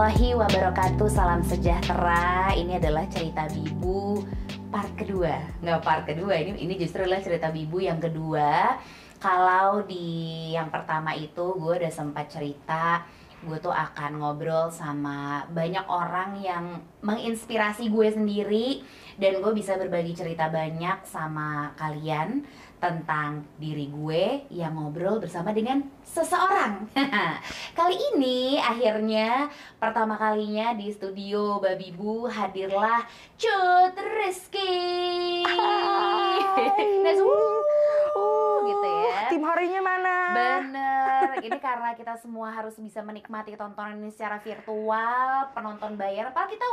warahmatullahi wabarakatuh. Salam sejahtera. Ini adalah cerita Bibu part kedua. Nggak part kedua, ini justru adalah cerita Bibu yang kedua. Kalau di yang pertama itu gue udah sempat cerita, gue tuh akan ngobrol sama banyak orang yang menginspirasi gue sendiri, dan gue bisa berbagi cerita banyak sama kalian tentang diri gue yang ngobrol bersama dengan seseorang. Kali ini akhirnya pertama kalinya di studio Babibu hadirlah Cut Rizky. Nah, gitu ya. Tim harinya mana? Bener, ini karena kita semua harus bisa menikmati tontonan ini secara virtual, penonton bayaran. Padahal kita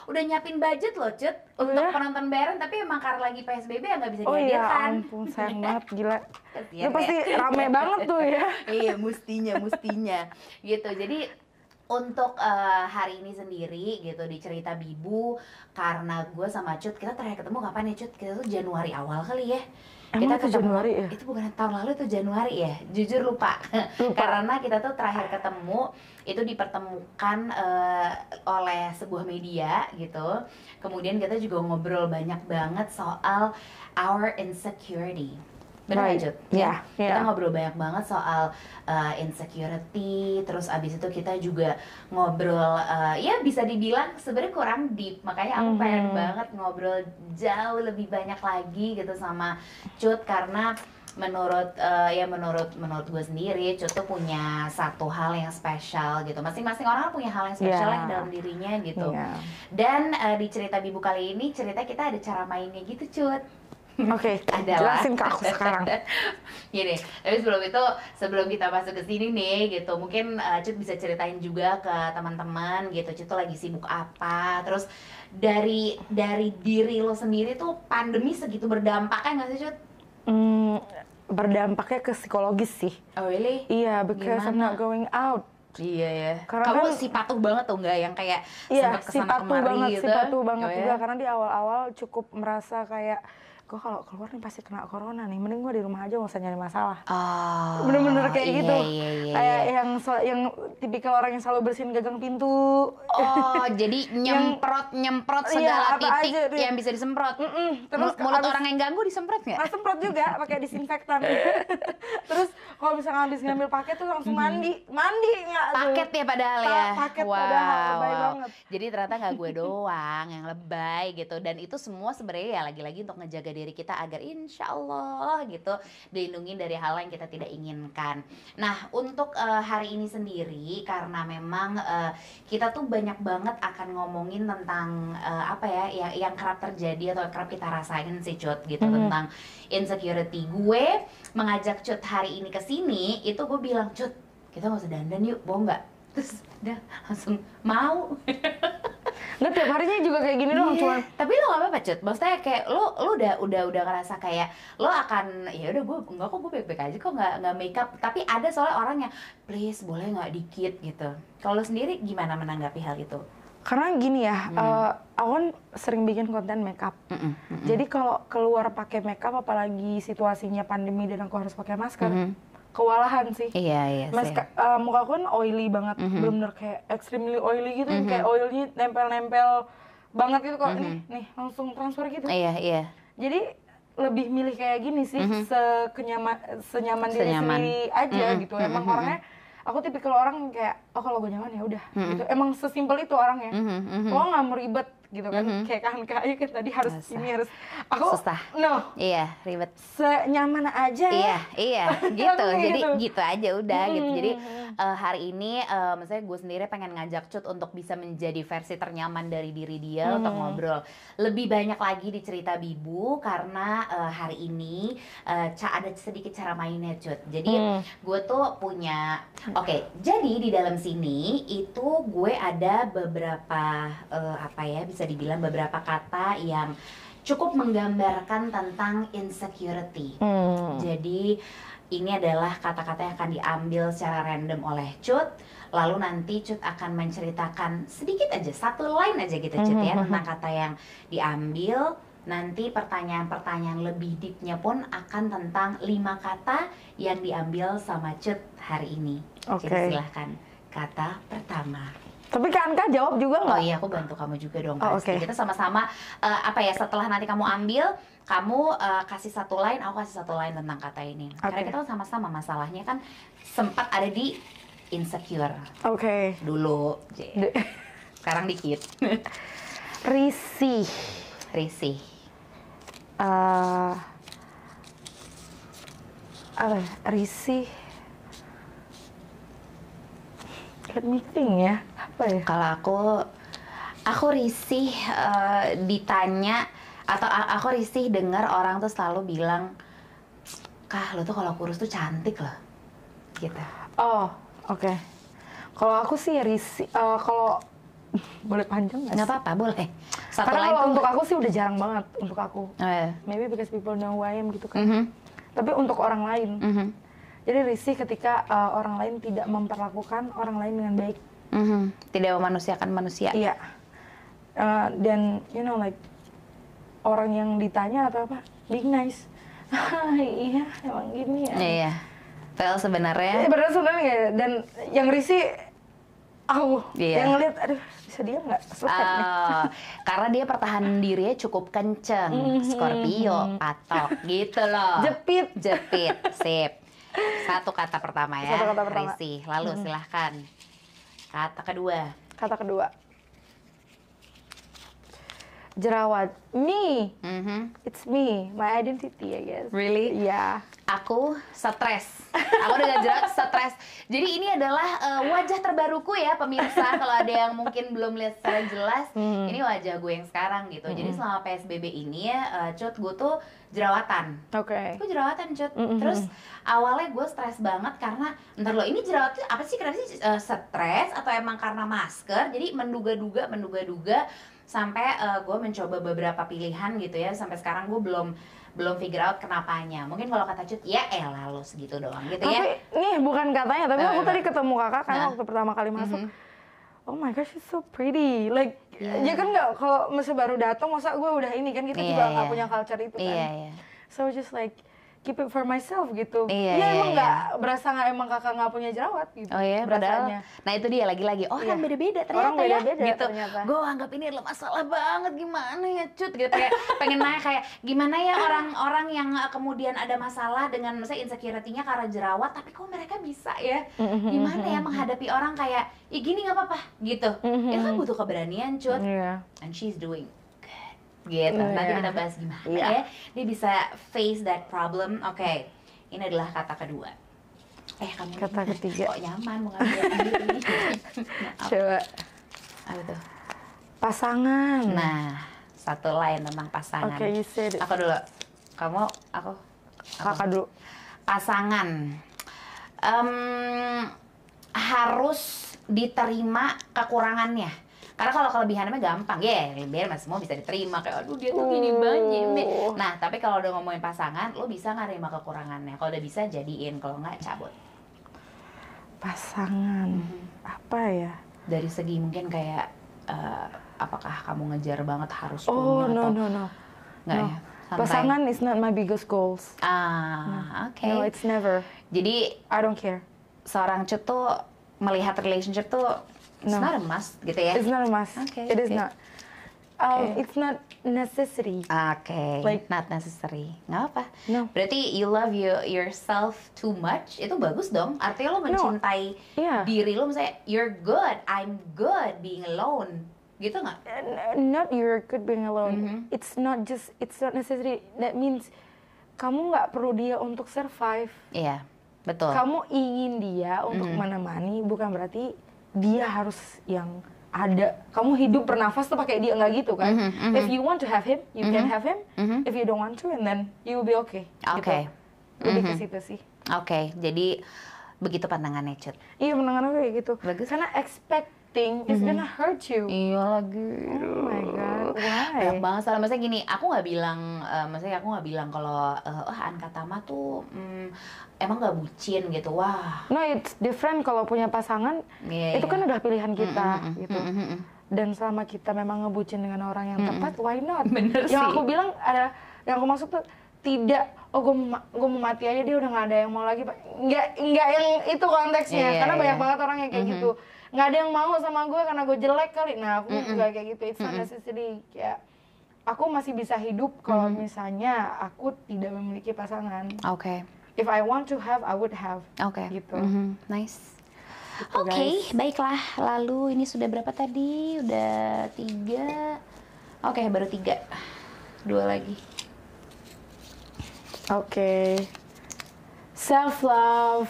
udah nyiapin budget loh, Cut, untuk penonton bayaran, tapi emang karena lagi PSBB ya nggak bisa dihadirkan. Oh iya ampun, sayang banget, gila. Itu pasti rame banget tuh ya. Iya, mestinya gitu. Jadi untuk hari ini sendiri gitu di cerita Bibu, karena gue sama Cut, kita terakhir ketemu kapan ya, Cut? Kita tuh Januari awal kali ya. Emang Kita itu ketemu, Januari ya? itu bukan tahun lalu, itu Januari ya? Jujur lupa. Karena kita tuh terakhir ketemu itu dipertemukan oleh sebuah media gitu. Kemudian kita juga ngobrol banyak banget soal our insecurity. Benar Right. Cut? Yeah, Kita yeah. ngobrol banyak banget soal insecurity, terus abis itu kita juga ngobrol, ya bisa dibilang sebenarnya kurang deep, makanya aku pengen banget ngobrol jauh lebih banyak lagi gitu sama Cut, karena menurut gue sendiri, Cut tuh punya satu hal yang spesial gitu. Masing-masing orang punya hal yang spesial yang dalam dirinya gitu. Dan di cerita Bibu kali ini, cerita kita ada cara mainnya gitu, Cut. Oke, jelasin ke aku sekarang. Gini, tapi sebelum kita masuk ke sini nih gitu, mungkin Cut bisa ceritain juga ke teman-teman gitu, Cut tuh lagi sibuk apa, terus dari diri lo sendiri tuh pandemi segitu berdampaknya nggak sih, Cut? Berdampaknya ke psikologis sih. Oh really? Iya, because I'm not going out. Iya ya. Karena Kamu kan, si patuh banget tuh, nggak yang kayak iya, sempat si kesana patuh kemari banget, gitu? si patuh banget Oh, juga. ya? Karena di awal-awal cukup merasa kayak, gue kalau keluar nih pasti kena corona nih, mending gue di rumah aja nggak usah nyari masalah. Oh, Bener-bener kayak iya, gitu. iya. Kayak yang tipikal orang yang selalu bersihin gagang pintu. Oh, jadi nyemprot segala apa titik aja, yang bisa disemprot. Terus Mulut orang yang ganggu disemprot nggak? Nah, semprot juga pakai disinfektan. Terus kalau misalnya habis ngambil paket tuh langsung mandi nggak tuh? Paket ya padahal ya. Paket padahal, lebay banget. Jadi ternyata nggak gue doang yang lebay gitu, dan itu semua sebenarnya ya lagi-lagi untuk ngejaga diri kita agar insya Allah gitu dilindungi dari hal yang kita tidak inginkan. Nah, untuk hari ini sendiri, karena memang kita tuh banyak banget akan ngomongin tentang apa ya yang kerap terjadi atau kerap kita rasain sih, Cut, gitu, tentang insecurity. Gue mengajak Cut hari ini ke sini, itu gue bilang, Cut, kita nggak usah dandan yuk, mau nggak? Terus udah langsung mau. Nggak, tiap harinya juga kayak gini doang, cuman. Tapi lo nggak apa-apa, Cut? Maksudnya kayak lo udah ngerasa kayak lo akan, ya udah gue baik-baik aja kok, nggak make up. Tapi ada soalnya orang yang please boleh nggak dikit gitu. Kalau lo sendiri gimana menanggapi hal itu? Karena gini ya, aku kan sering bikin konten makeup. Jadi kalau keluar pakai makeup, apalagi situasinya pandemi dan aku harus pakai masker, kewalahan sih. Iya. Muka aku kan oily banget, bener-bener kayak extremely oily gitu, kayak oilnya nempel-nempel banget gitu kok. Nih langsung transfer gitu. Iya. Jadi lebih milih kayak gini sih, senyaman diri sendiri aja gitu. Emang orangnya, aku tipikal orang kayak, oh kalau gue nyaman ya udah gitu. Emang sesimpel itu orangnya. Gue nggak mau ribet gitu kan, kayak Kayu kan tadi harus ini harus aku susah. No, Iya, ribet. senyaman aja ya. Iya, gitu. Jadi gitu aja udah gitu. Jadi hari ini maksudnya gue sendiri pengen ngajak Cut untuk bisa menjadi versi ternyaman dari diri dia, untuk ngobrol lebih banyak lagi di cerita Bibu, karena hari ini ada sedikit cara mainnya, Cut. Jadi gue tuh punya, jadi di dalam sini itu gue ada beberapa apa ya, bisa dibilang beberapa kata yang cukup menggambarkan tentang insecurity. Jadi ini adalah kata-kata yang akan diambil secara random oleh Cut, lalu nanti Cut akan menceritakan sedikit aja, satu line aja gitu, Cut, ya, tentang kata yang diambil. Nanti pertanyaan-pertanyaan lebih deepnya pun akan tentang 5 kata yang diambil sama Cut hari ini. Jadi silahkan, kata pertama. Tapi kan Kak jawab juga nggak? Oh iya, aku bantu kamu juga dong Oh, pasti. oke. Kita sama-sama setelah nanti kamu ambil, kamu kasih satu line, aku kasih satu line tentang kata ini. Karena kita sama-sama masalahnya kan sempat ada di insecure. Oke. Dulu. Sekarang dikit. Risih. Risih. Apa ya? Risih. Let me think ya. Apa ya? Kalau aku risih ditanya atau aku risih dengar orang tuh selalu bilang, "Kah, lo tuh kalau kurus tuh cantik loh." Gitu. Oh, oke. Kalau aku sih risih, kalau boleh panjang nggak? Nggak apa-apa, boleh. Satu Karena line kalau tuh. untuk aku sih udah jarang banget untuk aku. Oh, Maybe because people know who I am gitu kan. Mhm. Tapi untuk orang lain. Mhm. Jadi risih ketika orang lain tidak memperlakukan orang lain dengan baik. Mhm. Tidak memanusiakan manusia. Iya. Dan you know like orang yang ditanya atau apa, being nice. Iya, emang gini ya. Iya. Well sebenarnya. Bener sebenarnya ya. Dan yang risih aku. Iya. Yang ngeliat, aduh bisa dia nggak? Selesai nih. Karena dia pertahanan dirinya cukup kenceng, Scorpio, patok, gitu loh. Jepit. Sip. Satu kata pertama ya, Satu kata pertama. risih. Lalu silahkan. Kata kedua. Kata kedua. Jerawat. Me. It's me. My identity, I guess. Really? Iya. Aku stres. Aku dengan jerawat stres. Jadi ini adalah wajah terbaruku ya pemirsa. Kalau ada yang mungkin belum lihat secara jelas, ini wajah gue yang sekarang gitu. Jadi selama PSBB ini ya, Cut, gue tuh jerawatan. Oke. Gue jerawatan, Cut. Terus awalnya gue stres banget karena ntar lo ini jerawatnya apa sih? Kenapa sih stres atau emang karena masker? Jadi menduga-duga sampai gue mencoba beberapa pilihan gitu ya. Sampai sekarang gue belum figure out kenapanya. Mungkin kalau kata Cut, ya elah lo segitu doang gitu ya. Tapi nih bukan katanya, tapi aku tadi ketemu kakak kan waktu pertama kali masuk. Oh my gosh, she's so pretty. Like, ya kan nggak, kalau masih baru datang, masa gue udah ini kan, kita juga nggak punya culture itu kan. So just like, keep it for myself gitu. Emang nggak berasa nggak emang kakak nggak punya jerawat gitu. Oh iya, padahal. Nah itu dia lagi-lagi. Orang beda-beda ternyata. Orang beda-beda gitu. ternyata. Gue anggap ini adalah masalah banget, gimana ya Cut gitu. Kayak pengen nanya kayak gimana ya orang-orang yang kemudian ada masalah dengan misalnya insecurity-nya karena jerawat, tapi kok mereka bisa ya? Gimana ya menghadapi orang kayak, ih gini nggak apa-apa gitu. Itu kan butuh keberanian Cut. And she's doing gitu. Nanti kita bahas gimana ya dia bisa face that problem. Oke. Ini adalah kata kedua. Kamu kata ketiga. Kok nyaman mau ngambil sendiri? Coba. Apa tuh? Pasangan. Nah, satu line tentang pasangan. Oke, you said it. Aku dulu. Kamu, aku. Kakak dulu. Pasangan. Harus diterima kekurangannya. Karena kalau kelebihannya gampang, biar mas semua bisa diterima. Kayak, aduh dia tuh gini banget. Nah, tapi kalau udah ngomongin pasangan, lo bisa nggak nerima kekurangannya? Kalau udah bisa, jadiin. Kalau nggak, cabut. Pasangan. Apa ya? Dari segi mungkin kayak, apakah kamu ngejar banget harus punya Oh, no. Nggak ya? Santai. Pasangan is not my biggest goals. Oke. No, it's never. Jadi, I don't care. seorang Cut tuh melihat relationship tuh it's not a must gitu ya? It's not a must. It is not. It's not necessity. Like not necessary. Nggak apa. No. Berarti you love yourself too much. Itu bagus dong. Artinya lo mencintai diri lo. Misalnya you're good, I'm good being alone. Gitu nggak? Not you're good being alone. It's not necessary. That means kamu nggak perlu dia untuk survive. Iya, betul. Kamu ingin dia untuk menemani, bukan berarti dia harus yang ada. Kamu hidup bernafas tuh pakai dia, nggak gitu kan? If you want to have him, you can have him. If you don't want to, and then you will be okay. Oke. Gitu. Lebih ke situ sih. Oke, jadi begitu pandangannya Cut. Iya, pandangannya kayak gitu. Bagus. Karena expecting is gonna hurt you. Iya lagi. Oh my god, why? Banyak banget salah. Maksudnya gini, aku nggak bilang kalau Anka Tama tuh emang nggak bucin gitu. Wah. No, it's different kalau punya pasangan. Itu kan udah pilihan kita gitu. Dan selama kita memang ngebucin dengan orang yang tepat, why not? Bener yang sih. aku bilang yang aku maksud tuh tidak gue mau mati aja, dia udah nggak ada yang mau lagi, nggak yang itu konteksnya, karena banyak banget orang yang kayak gitu, nggak ada yang mau sama gue karena gue jelek kali. Nah aku nggak kayak gitu, it's not necessary. Kayak aku masih bisa hidup kalau misalnya aku tidak memiliki pasangan. If I want to have, I would have. Gitu. Nice. Oke, baiklah. Lalu ini sudah berapa tadi? Udah 3. Oke, baru 3. 2 lagi. Self-love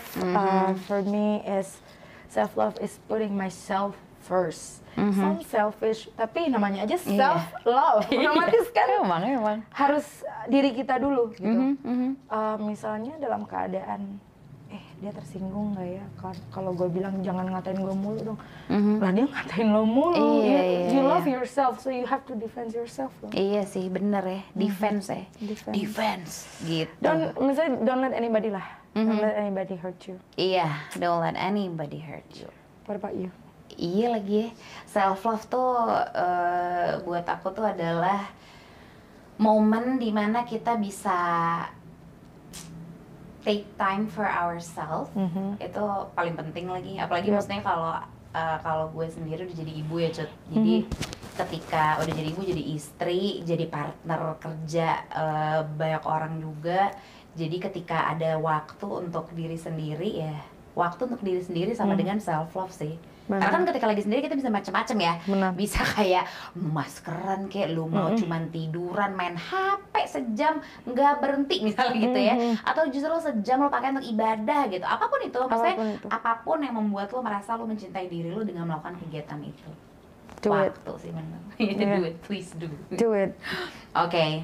for me is, self-love is putting myself first. Sound selfish, tapi namanya aja self-love. Otomatis kan emang. harus diri kita dulu gitu. Misalnya dalam keadaan dia tersinggung nggak ya kalau gue bilang jangan ngatain gue mulu dong, lah dia ngatain lo mulu. You love yourself, so you have to defend yourself dong. Iya sih, bener ya, defense gitu. Don't let anybody lah, don't let anybody hurt you. Iya, don't let anybody hurt you. What about you? Iya lagi ya, self love tuh buat aku tuh adalah momen dimana kita bisa take time for ourselves. Itu paling penting lagi, apalagi maksudnya kalau gue sendiri udah jadi ibu ya, Cut. Jadi ketika udah jadi ibu, jadi istri, jadi partner kerja banyak orang juga. Jadi ketika ada waktu untuk diri sendiri ya, waktu untuk diri sendiri sama dengan self love sih. Karena kan ketika lagi sendiri kita bisa macam-macam ya. Bisa kayak maskeran, kayak lu mau cuman tiduran, main HP sejam nggak berhenti misalnya gitu ya. Atau justru lo sejam lo pakai untuk ibadah gitu. Apapun itu, maksudnya apapun yang membuat lo merasa lo mencintai diri lo dengan melakukan kegiatan itu. Waktu sih benar. Do it, please do. Do it. Oke.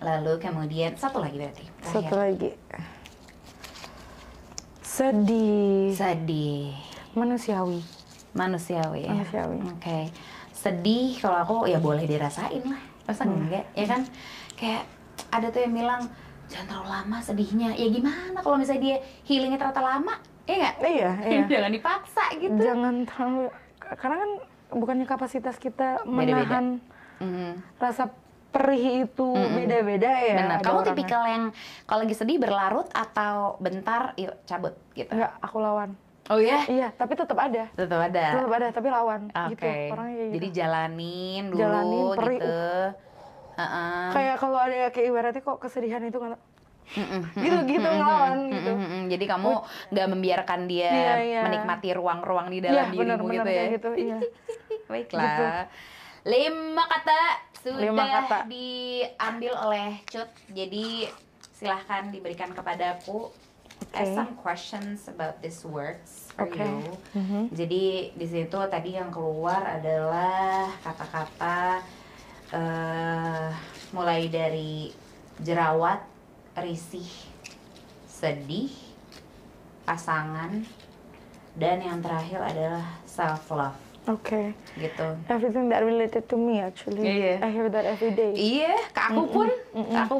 Lalu kemudian satu lagi berarti. Satu lagi. Sedih. Manusiawi ya. Oke. Sedih kalau aku ya boleh dirasain lah. Masa enggak? Ya kan? Kayak ada tuh yang bilang jangan terlalu lama sedihnya. Ya gimana kalau misalnya dia healingnya ternyata lama? Iya nggak? Iya. Jangan dipaksa gitu. Jangan terlalu, karena kan bukannya kapasitas kita menahan rasa perih itu beda-beda ya. Benar. Kamu tipikal yang kalau lagi sedih berlarut atau bentar yuk cabut gitu? Enggak, aku lawan. Oh ya? Iya, tapi tetap ada, tapi lawan gitu. Orangnya kayak gitu. Jadi jalanin dulu perih, gitu. Kayak kalau ada kayak ibaratnya kok kesedihan itu nggak gitu ngelawan gitu. Jadi kamu nggak membiarkan dia menikmati ruang-ruang di dalam dirimu gitu ya? Gitu, iya. Baiklah. Gitu. 5 kata sudah diambil oleh Cut. Jadi silahkan diberikan kepadaku. Some questions about these words for you. Jadi di situ tadi yang keluar adalah kata-kata mulai dari jerawat, risih, sedih, pasangan, dan yang terakhir adalah self love. Gitu. Everything that related to me actually. I hear that every day. Iya, ke aku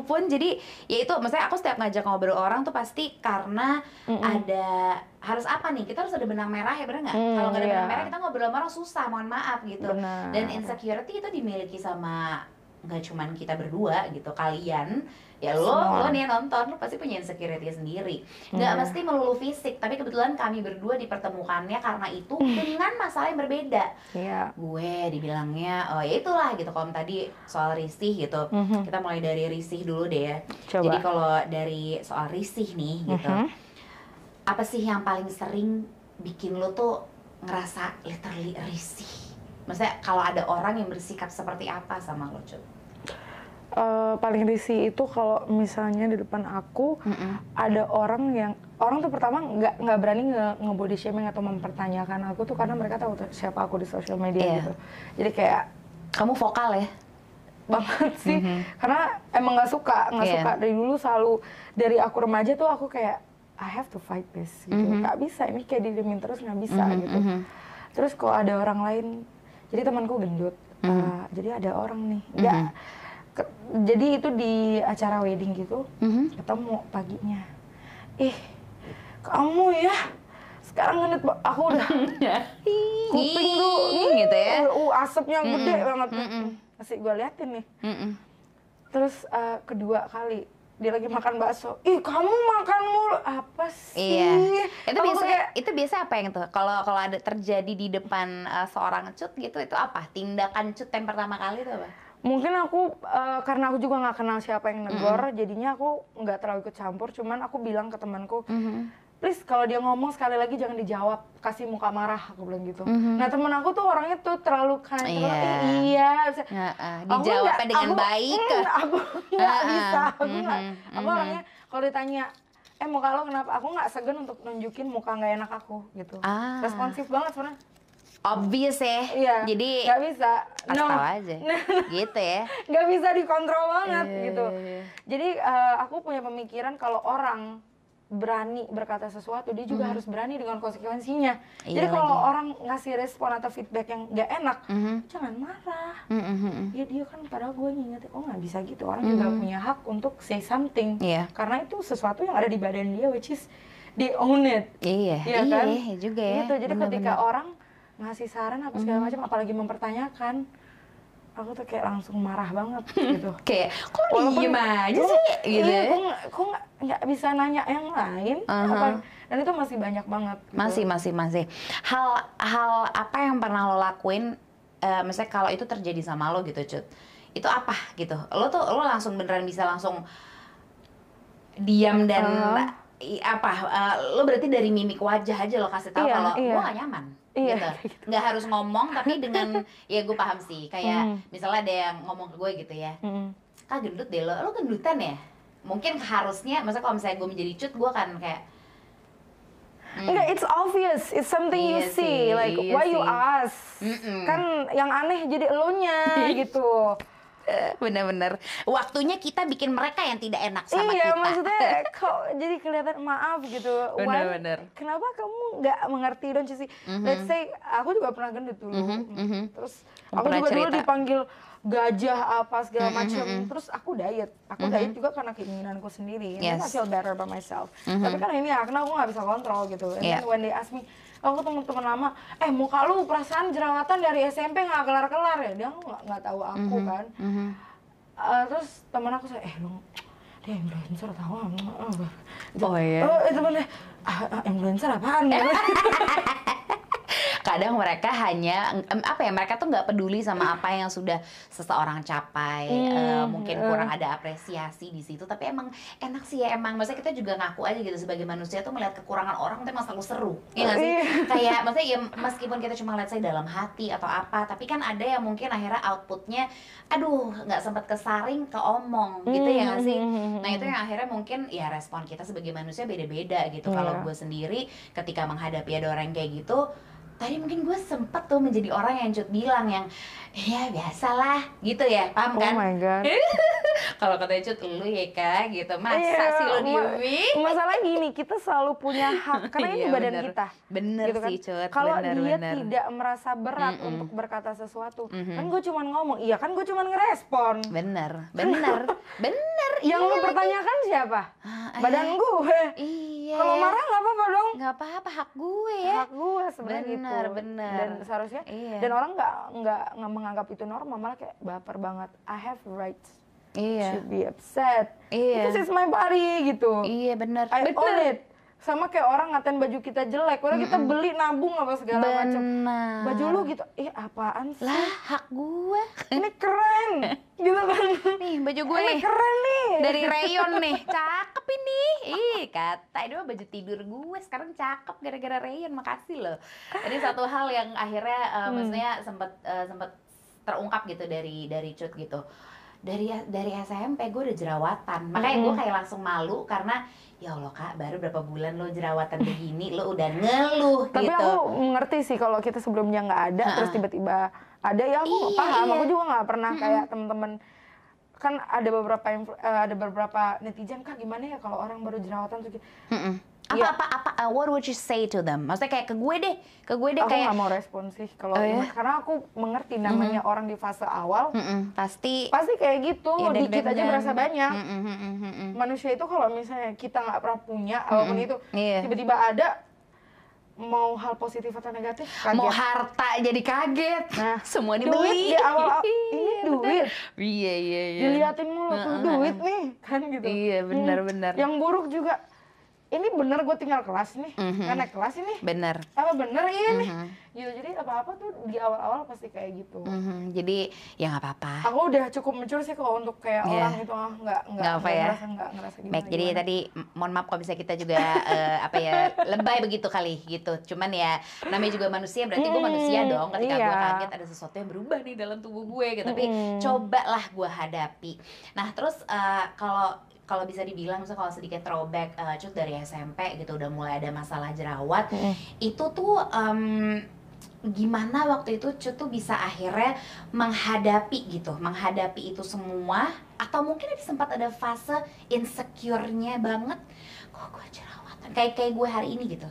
pun. Jadi ya itu, maksudnya aku setiap ngajak ngobrol orang tuh pasti karena ada harus apa nih? Kita harus ada benang merah ya, bener nggak? Kalau nggak ada benang merah kita ngobrol sama orang susah, mohon maaf gitu. Dan insecurity itu dimiliki sama nggak cuman kita berdua gitu, kalian ya lo nih yang nonton, lo pasti punya insecurity sendiri. Nggak mesti melulu fisik, tapi kebetulan kami berdua dipertemukannya karena itu dengan masalah yang berbeda. Gue dibilangnya, oh ya itulah gitu. Kalau tadi soal risih gitu, kita mulai dari risih dulu deh ya. Jadi kalau dari soal risih nih gitu, apa sih yang paling sering bikin lo tuh ngerasa literally risih? Maksudnya kalau ada orang yang bersikap seperti apa sama lo, Cut? Paling risih itu kalau misalnya di depan aku ada orang tuh pertama nggak berani nge-body shaming atau mempertanyakan aku tuh karena mereka tahu siapa aku di sosial media gitu. Jadi kayak kamu vokal ya? Banget sih. Karena emang nggak suka dari dulu, selalu dari aku remaja tuh aku kayak I have to fight this gitu. Nggak bisa, ini kayak didemin terus nggak bisa gitu. Terus kalau ada orang lain, jadi temanku gendut, jadi ada orang nih, jadi itu di acara wedding gitu, ketemu paginya, kamu ya sekarang gendut, aku udah kuping tuh gitu ya, asapnya gede banget, masih gue liatin nih. Terus kedua kali dia lagi makan bakso, ih kamu makan mulu, apa sih? Iya. Itu Kayak, biasa apa yang tuh? Kalau ada terjadi di depan seorang Cut gitu, itu apa? Tindakan Cut yang pertama kali itu apa? mungkin aku karena aku juga nggak kenal siapa yang negor, jadinya aku nggak terlalu ikut campur. Cuman aku bilang ke temanku, please kalau dia ngomong sekali lagi jangan dijawab, kasih muka marah, aku bilang gitu. Nah temen aku tuh orangnya tuh terlalu dijawabnya dengan baik. Aku nggak bisa, aku orangnya kalau ditanya, muka lo kenapa? Aku nggak segan untuk nunjukin muka nggak enak aku gitu. Responsif banget sebenarnya. Obvious ya. Iya. Jadi nggak bisa. Tahu aja. Gitu ya. Nggak bisa dikontrol banget gitu. Jadi aku punya pemikiran kalau orang berani berkata sesuatu, dia juga harus berani dengan konsekuensinya. Jadi kalau orang ngasih respon atau feedback yang nggak enak, jangan marah. Ya dia kan padahal gue ngingetin, nggak bisa gitu. Orang juga punya hak untuk say something. Karena itu sesuatu yang ada di badan dia, which is they own it. Iya kan? Iya juga ya. Gitu. Jadi ketika orang ngasih saran apa segala macam, apalagi mempertanyakan, aku tuh kayak langsung marah banget gitu. Kayak kok diem aja sih gitu. Iya, kok nggak bisa nanya yang lain dan itu masih banyak banget gitu. Masih hal apa yang pernah lo lakuin, misalnya kalau itu terjadi sama lo gitu Cut, itu apa gitu, lo langsung beneran bisa langsung diam dan lo berarti dari mimik wajah aja lo kasih tahu kalau gue gak nyaman. Gitu. Nggak harus ngomong tapi dengan ya gue paham sih kayak misalnya ada yang ngomong ke gue gitu ya, Kak gendut deh lo gendutan ya, mungkin harusnya maksudnya kalau misalnya gue menjadi Cut, gue kan kayak enggak, it's obvious, it's something you see, like why you ask, kan yang aneh jadi elonya gitu. Bener-bener waktunya kita bikin mereka yang tidak enak sama kita. Iya, maksudnya kok jadi kelihatan maaf gitu. Bener. Kenapa kamu nggak mengerti, don't you see? Let's say aku juga pernah gendut dulu, terus aku juga dulu dipanggil gajah apa segala macam, terus aku diet juga karena keinginanku sendiri, I feel better by myself. Tapi kan ini karena aku nggak bisa kontrol gitu. And then when they ask me, aku teman-teman lama, muka lu perasaan jerawatan dari SMP nggak kelar-kelar ya? Dia nggak tahu aku kan. Terus teman aku saya, dia influencer tahu nggak? Oh iya. Itu bener. Influencer apaan? Kadang mereka hanya mereka tuh nggak peduli sama apa yang sudah seseorang capai, mungkin kurang ada apresiasi di situ, tapi emang enak sih ya, emang maksudnya kita juga ngaku aja gitu sebagai manusia tuh melihat kekurangan orang tuh emang selalu seru, ya nggak sih? Kayak maksudnya ya meskipun kita cuma lihat saya dalam hati atau apa, tapi kan ada yang mungkin akhirnya outputnya nggak sempat kesaring ke omong gitu, ya nggak sih? Nah itu yang akhirnya mungkin ya respon kita sebagai manusia beda-beda gitu. Kalau gue sendiri ketika menghadapi ada orang kayak gitu, tadi mungkin gue sempet tuh menjadi orang yang Cut bilang yang ya biasalah gitu ya, paham kan? Oh my god. Kalau katanya Cut lu ya Kak gitu, masa sih lo diemin? Masalah gini, kita selalu punya hak karena ini badan kita. Bener gitu kan? sih Cut. Kalau dia tidak merasa berat untuk berkata sesuatu, kan gue cuma ngomong, kan gue cuma ngerespon. Bener. Yang lu pertanyakan siapa? Badan gue. Iya. Kalau marah nggak apa-apa dong. Nggak apa-apa, hak gue ya. Hak gue sebenarnya gitu. Bener. Dan seharusnya dan orang nggak menganggap itu normal, malah kayak baper banget. I have rights to be upset. This is my body gitu. Iya benar. I own it. Sama kayak orang ngatain baju kita jelek, padahal kita beli nabung apa segala macam. Baju lu gitu, apaan sih? Lah, hak gue. Ini keren, gitu kan? Nih baju gue ini keren nih. Dari rayon nih, cakep ini. Kata itu baju tidur gue sekarang cakep gara-gara rayon, makasih loh. Jadi satu hal yang akhirnya maksudnya sempat terungkap gitu dari Cut gitu. Dari SMP gue udah jerawatan, makanya gue kayak langsung malu karena ya Allah Kak, baru berapa bulan lo jerawatan begini, lo udah ngeluh. Tapi gitu. aku mengerti sih kalau kita sebelumnya nggak ada, terus tiba-tiba ada, ya aku paham. Aku juga nggak pernah kayak temen-temen, kan ada beberapa netizen, Kak gimana ya kalau orang baru jerawatan tuh what would you say to them? Maksudnya kayak ke gue deh aku kayak nggak mau respon sih kalau karena aku mengerti namanya orang di fase awal pasti kayak gitu, dikit aja merasa banyak. Manusia itu kalau misalnya kita nggak pernah punya apapun itu, tiba-tiba ada, mau hal positif atau negatif kaget. Mau harta jadi kaget. Nah, semua dibeli. Duit di awal ini duit. Iya. Diliatin mulu tuh duit nih kan gitu. Iya benar. Yang buruk juga. Ini bener gue tinggal kelas nih, kan naik kelas ini. Bener. Apa bener ini? Gitu, jadi apa-apa tuh di awal-awal pasti kayak gitu. Jadi ya nggak apa-apa. Aku udah cukup mature sih kalau untuk kayak orang itu nggak apa ya. ngerasa gimana. Baik, jadi tadi mohon maaf kalau bisa kita juga lebay begitu kali gitu. Cuman ya namanya juga manusia, berarti gue manusia dong. Ketika gue kaget ada sesuatu yang berubah nih dalam tubuh gue gitu. Tapi cobalah gue hadapi. Nah terus kalau bisa dibilang misalnya kalau sedikit throwback Cut dari SMP gitu udah mulai ada masalah jerawat, itu tuh gimana waktu itu Cut tuh bisa akhirnya menghadapi itu semua, atau mungkin sempat ada fase insecure-nya banget, kok gue jerawatan kayak gue hari ini gitu,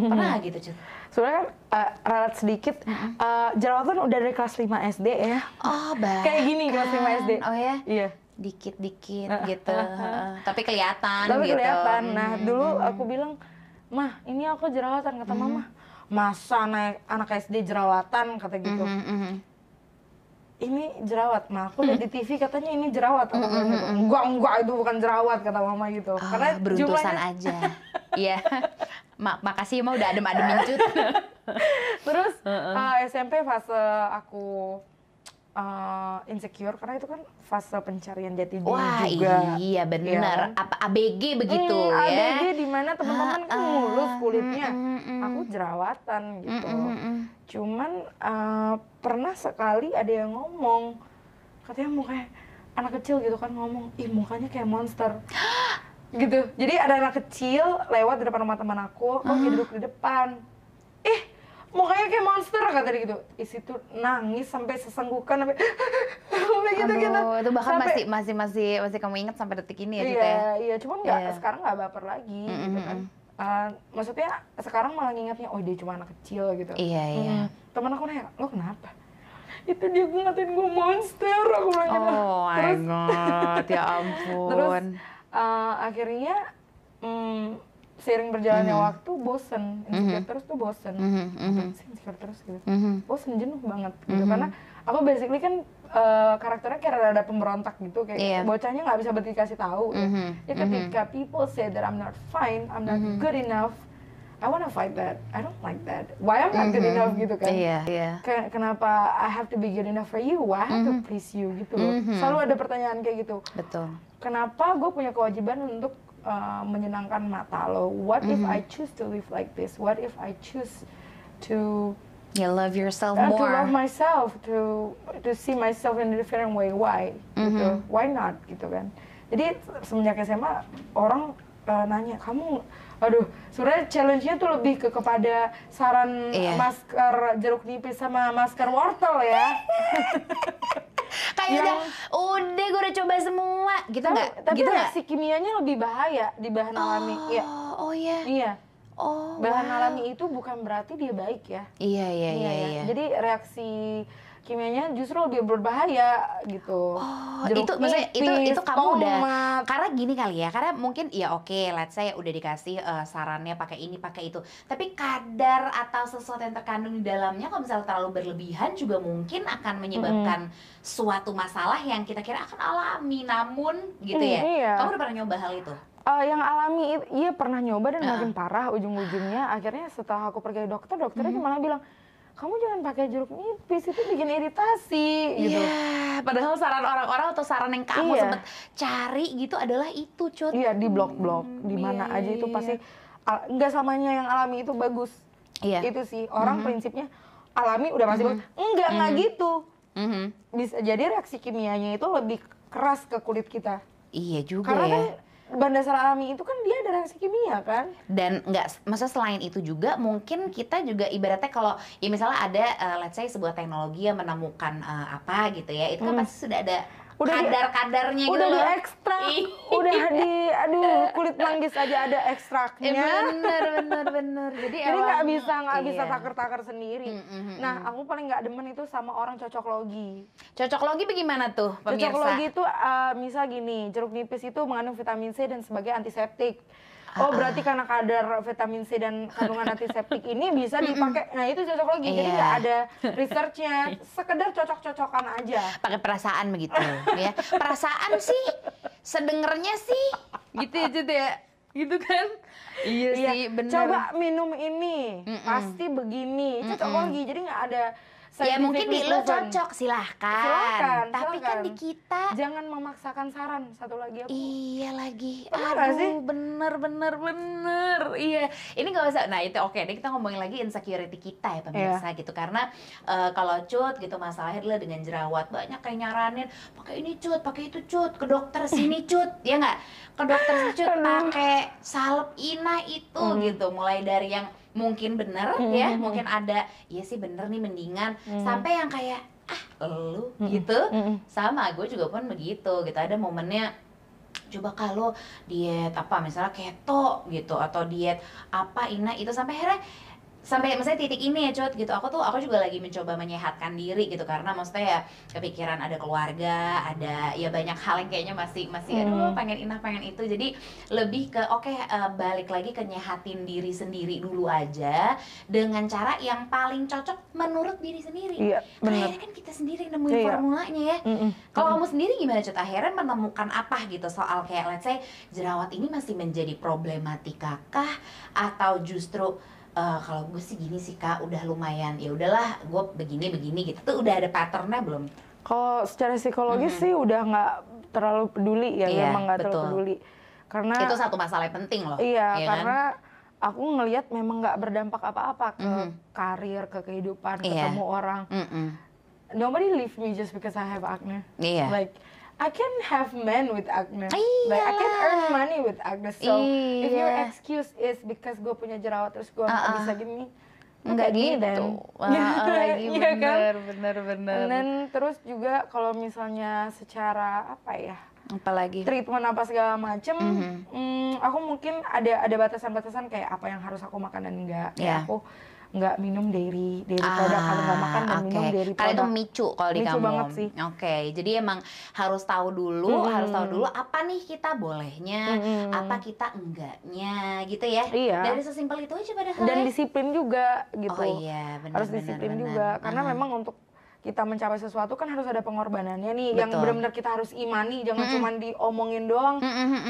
pernah gak gitu Cut? Sebenarnya kan ralat sedikit, jerawatan udah dari kelas 5 SD ya. Oh bahkan kayak gini kelas 5 SD. Oh ya? Iya. Dikit-dikit gitu, tapi kelihatan gitu. kelihatan. Nah dulu aku bilang, mah ini aku jerawatan, kata mama. Masa anak SD jerawatan, kata gitu. Ini jerawat, mah aku lihat di TV katanya ini jerawat. Enggak itu bukan jerawat, kata mama gitu. Karena beruntusan jumlahnya... aja. Iya. Makasih mah udah adem-ademin Cut. Terus SMP fase aku insecure, karena itu kan fase pencarian jati diri juga. Wah iya benar. Apa ABG begitu ya? ABG di mana teman-teman kan mulus kulitnya, aku jerawatan gitu. Cuman pernah sekali ada yang ngomong, katanya mukanya anak kecil gitu kan ngomong, ih mukanya kayak monster. Gitu. Jadi ada anak kecil lewat di depan rumah teman aku duduk di depan. Mukanya kayak monster, kata dia gitu. Isi tuh nangis sampai sesenggukan, sampai gitu. Itu bahkan sampai, masih kamu ingat sampai detik ini ya? Iya, cuman sekarang nggak baper lagi gitu kan. Maksudnya sekarang malah ngingetnya, oh dia cuma anak kecil gitu. Iya. Temen aku nanya, lo kenapa? Itu dia ngatain gue monster, aku bilang gitu. Oh my god, ya ampun. Terus akhirnya seiring berjalannya waktu bosen, insecure terus tuh bosen. Insecure terus gitu. Bosen, jenuh banget gitu. Karena aku basically kan karakternya kayak ada pemberontak gitu, kayak bocahnya nggak bisa dikasih tahu. Ya ketika people say that I'm not fine, I'm not good enough, I wanna fight that. I don't like that. Why I'm not good enough gitu kan? Kenapa I have to be good enough for you? Why I have to please you gitu loh. Selalu ada pertanyaan kayak gitu. Betul. Kenapa gue punya kewajiban untuk menyenangkan mata lo? What if I choose to live like this? What if I choose to love yourself more? To love myself, to see myself in a different way. Why? Gitu. Why not? Gitu kan. Jadi semenjak SMA orang nanya, kamu, aduh, sebenarnya challenge-nya tuh lebih kepada saran masker jeruk nipis sama masker wortel ya. Kayak udah gue udah coba semua gitu nggak? Tapi gitu reaksi kimianya lebih bahaya di bahan alami. Oh iya. Iya. Bahan alami itu bukan berarti dia baik ya. Iya. Jadi reaksi kimianya justru lebih berbahaya gitu. Jeruk nipis, itu kamu udah, karena gini kali ya, karena mungkin ya oke, let's say udah dikasih sarannya pakai ini pakai itu, tapi kadar atau sesuatu yang terkandung di dalamnya kalau misalnya terlalu berlebihan juga mungkin akan menyebabkan suatu masalah yang kita kira akan alami, namun gitu ya. Kamu udah pernah nyoba hal itu? Yang alami, iya pernah nyoba dan makin parah ujung-ujungnya. Akhirnya setelah aku pergi ke dokter, dokternya malah bilang, kamu jangan pakai jeruk nipis, itu bikin iritasi gitu. Padahal saran orang-orang atau saran yang kamu sempet cari gitu adalah itu, Cut. Iya, di blog-blog, di mana aja itu pasti nggak samanya yang alami itu bagus. Itu sih, orang prinsipnya alami udah pasti bagus. Nggak gitu. Bisa jadi reaksi kimianya itu lebih keras ke kulit kita. Iya juga. Karena kan bahan dasar alami itu kan dia ada reaksi kimia kan. Dan maksudnya selain itu juga mungkin kita juga ibaratnya kalau ya misalnya ada let's say sebuah teknologi yang menemukan apa gitu ya, itu kan pasti sudah ada kadar-kadarnya gitu udah loh. Diekstrak, udah kulit manggis aja ada ekstraknya. Bener. Jadi nggak bisa takar-takar sendiri. Nah, aku paling nggak demen itu sama orang cocok logi. Cocok logi bagaimana tuh, pemirsa? Cocok logi itu misal gini, jeruk nipis itu mengandung vitamin C dan sebagai antiseptik. oh berarti karena kadar vitamin C dan kandungan antiseptik ini bisa dipakai. Nah itu cocokologi, jadi nggak ada researchnya, sekedar cocok-cocokan aja. Pakai perasaan begitu ya. Perasaan sih, sedengernya sih, gitu ya Cut ya, gitu kan? Iya sih, bener. Coba minum ini, pasti begini, cocokologi, jadi nggak ada. Ya mungkin di lo cocok, silahkan. Tapi kan di kita jangan memaksakan saran. Satu lagi aku. Iya lagi. Aduh, bener. Iya. Ini nggak usah. Nah itu oke. Deh kita ngomongin lagi insecurity kita ya pemirsa gitu. Karena kalau Cut gitu masalahnya adalah dengan jerawat, banyak kayak nyaranin pakai ini Cut, pakai itu Cut, ke dokter sini Cut, ya nggak? Ke dokter sini Cut, pakai salep ina itu gitu. Mulai dari yang mungkin bener ya, mungkin ada iya sih bener nih mendingan, sampai yang kayak lu gitu. Sama gue juga pun begitu gitu. Ada momennya coba kalau diet apa misalnya keto gitu atau diet apa itu sampai misalnya titik ini ya Cut gitu, aku juga lagi mencoba menyehatkan diri gitu, karena maksudnya ya kepikiran ada keluarga, ada ya banyak hal yang kayaknya masih aduh pengen itu, jadi lebih ke balik lagi ke nyehatin diri sendiri dulu aja dengan cara yang paling cocok menurut diri sendiri. Iya, karena akhirnya kan kita sendiri nemuin formulanya ya. Kalau kamu sendiri gimana Cut, akhirnya menemukan apa gitu soal kayak let's say jerawat ini masih menjadi problematika kah, atau justru kalau gue sih gini sih Kak, udah lumayan, ya udahlah gue begini gitu, tuh udah ada patternnya belum? Kalau secara psikologis sih udah nggak terlalu peduli ya, memang nggak terlalu peduli, karena itu satu masalah yang penting loh. Iya, ya karena aku ngelihat memang nggak berdampak apa-apa ke karir, ke kehidupan, ketemu orang. Nobody leave me just because I have acne. Like I can have men with acne, like I can earn money with acne. So if your excuse is because gue punya jerawat terus gue nggak bisa gini, nggak gitu. Lagi bener. Dan terus juga kalau misalnya secara apa ya? Apalagi treatment apa segala macem, aku mungkin ada batasan-batasan kayak apa yang harus aku makan dan enggak. Kayak aku nggak minum dairy produk, kalau nggak makan dan minum dairy produk. Kalau itu micu kalau di kamu. Banget sih. Jadi emang harus tahu dulu, apa nih kita bolehnya, apa kita enggaknya, gitu ya. Dari sesimpel itu aja padahal. Dan disiplin juga gitu. Oh iya, benar. Harus disiplin juga, karena memang untuk kita mencapai sesuatu kan harus ada pengorbanannya nih. Betul. Yang benar-benar kita harus imani, jangan cuma diomongin doang.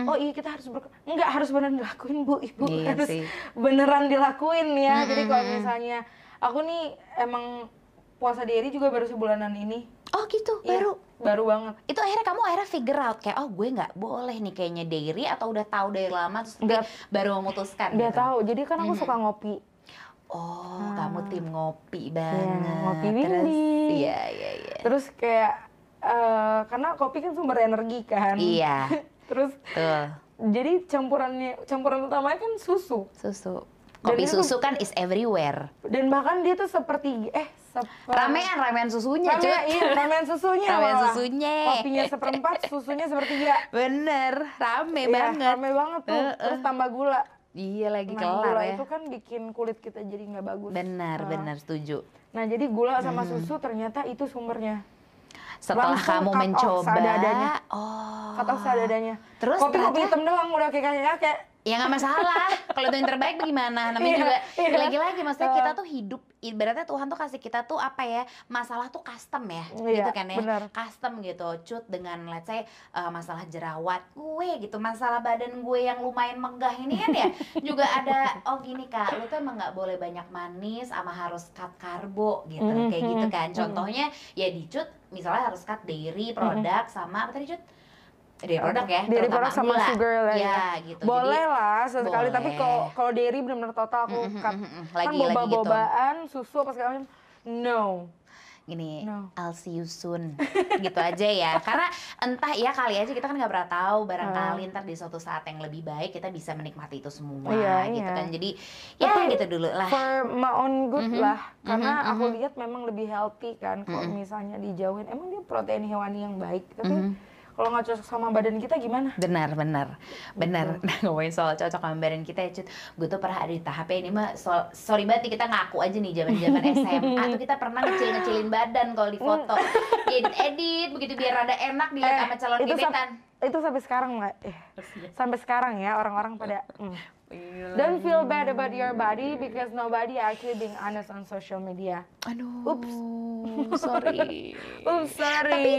Oh iya kita harus enggak, harus beneran dilakuin Bu, Ibu. Iya harus beneran dilakuin ya. Jadi kalau misalnya aku nih emang puasa dairy juga baru sebulanan ini. Oh gitu, baru banget. Itu akhirnya figure out kayak gue nggak boleh nih kayaknya dairy, atau udah tahu dari lama terus baru memutuskan? Udah tahu. Jadi kan aku suka ngopi. Oh, kamu tim ngopi banget. Ngopi Windy. Iya. Terus kayak karena kopi kan sumber energi kan. Iya. Terus jadi campuran utamanya kan susu. Kopi susu kan is everywhere. Dan bahkan dia tuh seperti ramean susunya. Ramean susunya. Kopinya 1/4, susunya 1/3. Bener, rame banget. Rame banget tuh. Terus tambah gula. Iya lagi kelar gula ya. Itu kan bikin kulit kita jadi nggak bagus. Benar, setuju. Nah jadi gula sama susu ternyata itu sumbernya. Setelah kamu mencoba, cut off seadanya. Terus kopi hitam doang udah kayak ya nggak masalah. Kalau itu yang terbaik gimana? Namanya juga lagi-lagi maksudnya kita tuh hidup, ibaratnya Tuhan tuh kasih kita tuh apa ya, masalah tuh custom ya, gitu kan ya. Bener. Custom gitu, Cut, dengan let's say masalah jerawat gue gitu, masalah badan gue yang lumayan megah ini kan ya, juga ada gini Kak, lu tuh emang nggak boleh banyak manis sama harus cut karbo gitu, kayak gitu kan. Contohnya ya di Cut misalnya harus cut dairy produk sama apa tadi Cut? Dairy produk ya, dairy produk sama gula. sugar lah ya. Gitu. Boleh jadi, lah sesekali, tapi kalau dairy benar-benar total aku cut. Kan boba-bobaan, susu apa segala macam. No. Gini, I'll see you soon. Gitu aja ya. Karena entah ya kali aja kita kan nggak pernah tahu, barangkali ntar di suatu saat yang lebih baik kita bisa menikmati itu semua gitu kan. Jadi ya gitu dulu lah. For my own good lah. Karena aku lihat memang lebih healthy kan kalau misalnya dijauhin. Emang dia protein hewani yang baik, tapi kalau nggak cocok sama badan kita gimana? Benar. Nah, ngomongin soal cocok sama badan kita ya, Cut. Gue tuh pernah ada di tahap ini mah, sorry banget nih, kita ngaku aja nih, zaman SMA tuh kita pernah ngecilin badan kalau di foto. Edit begitu biar rada enak dilihat sama calon gebetan. Itu sampai sekarang nggak? Sampai sekarang ya orang-orang pada don't feel bad about your body because nobody actually being honest on social media. Aduh, sorry.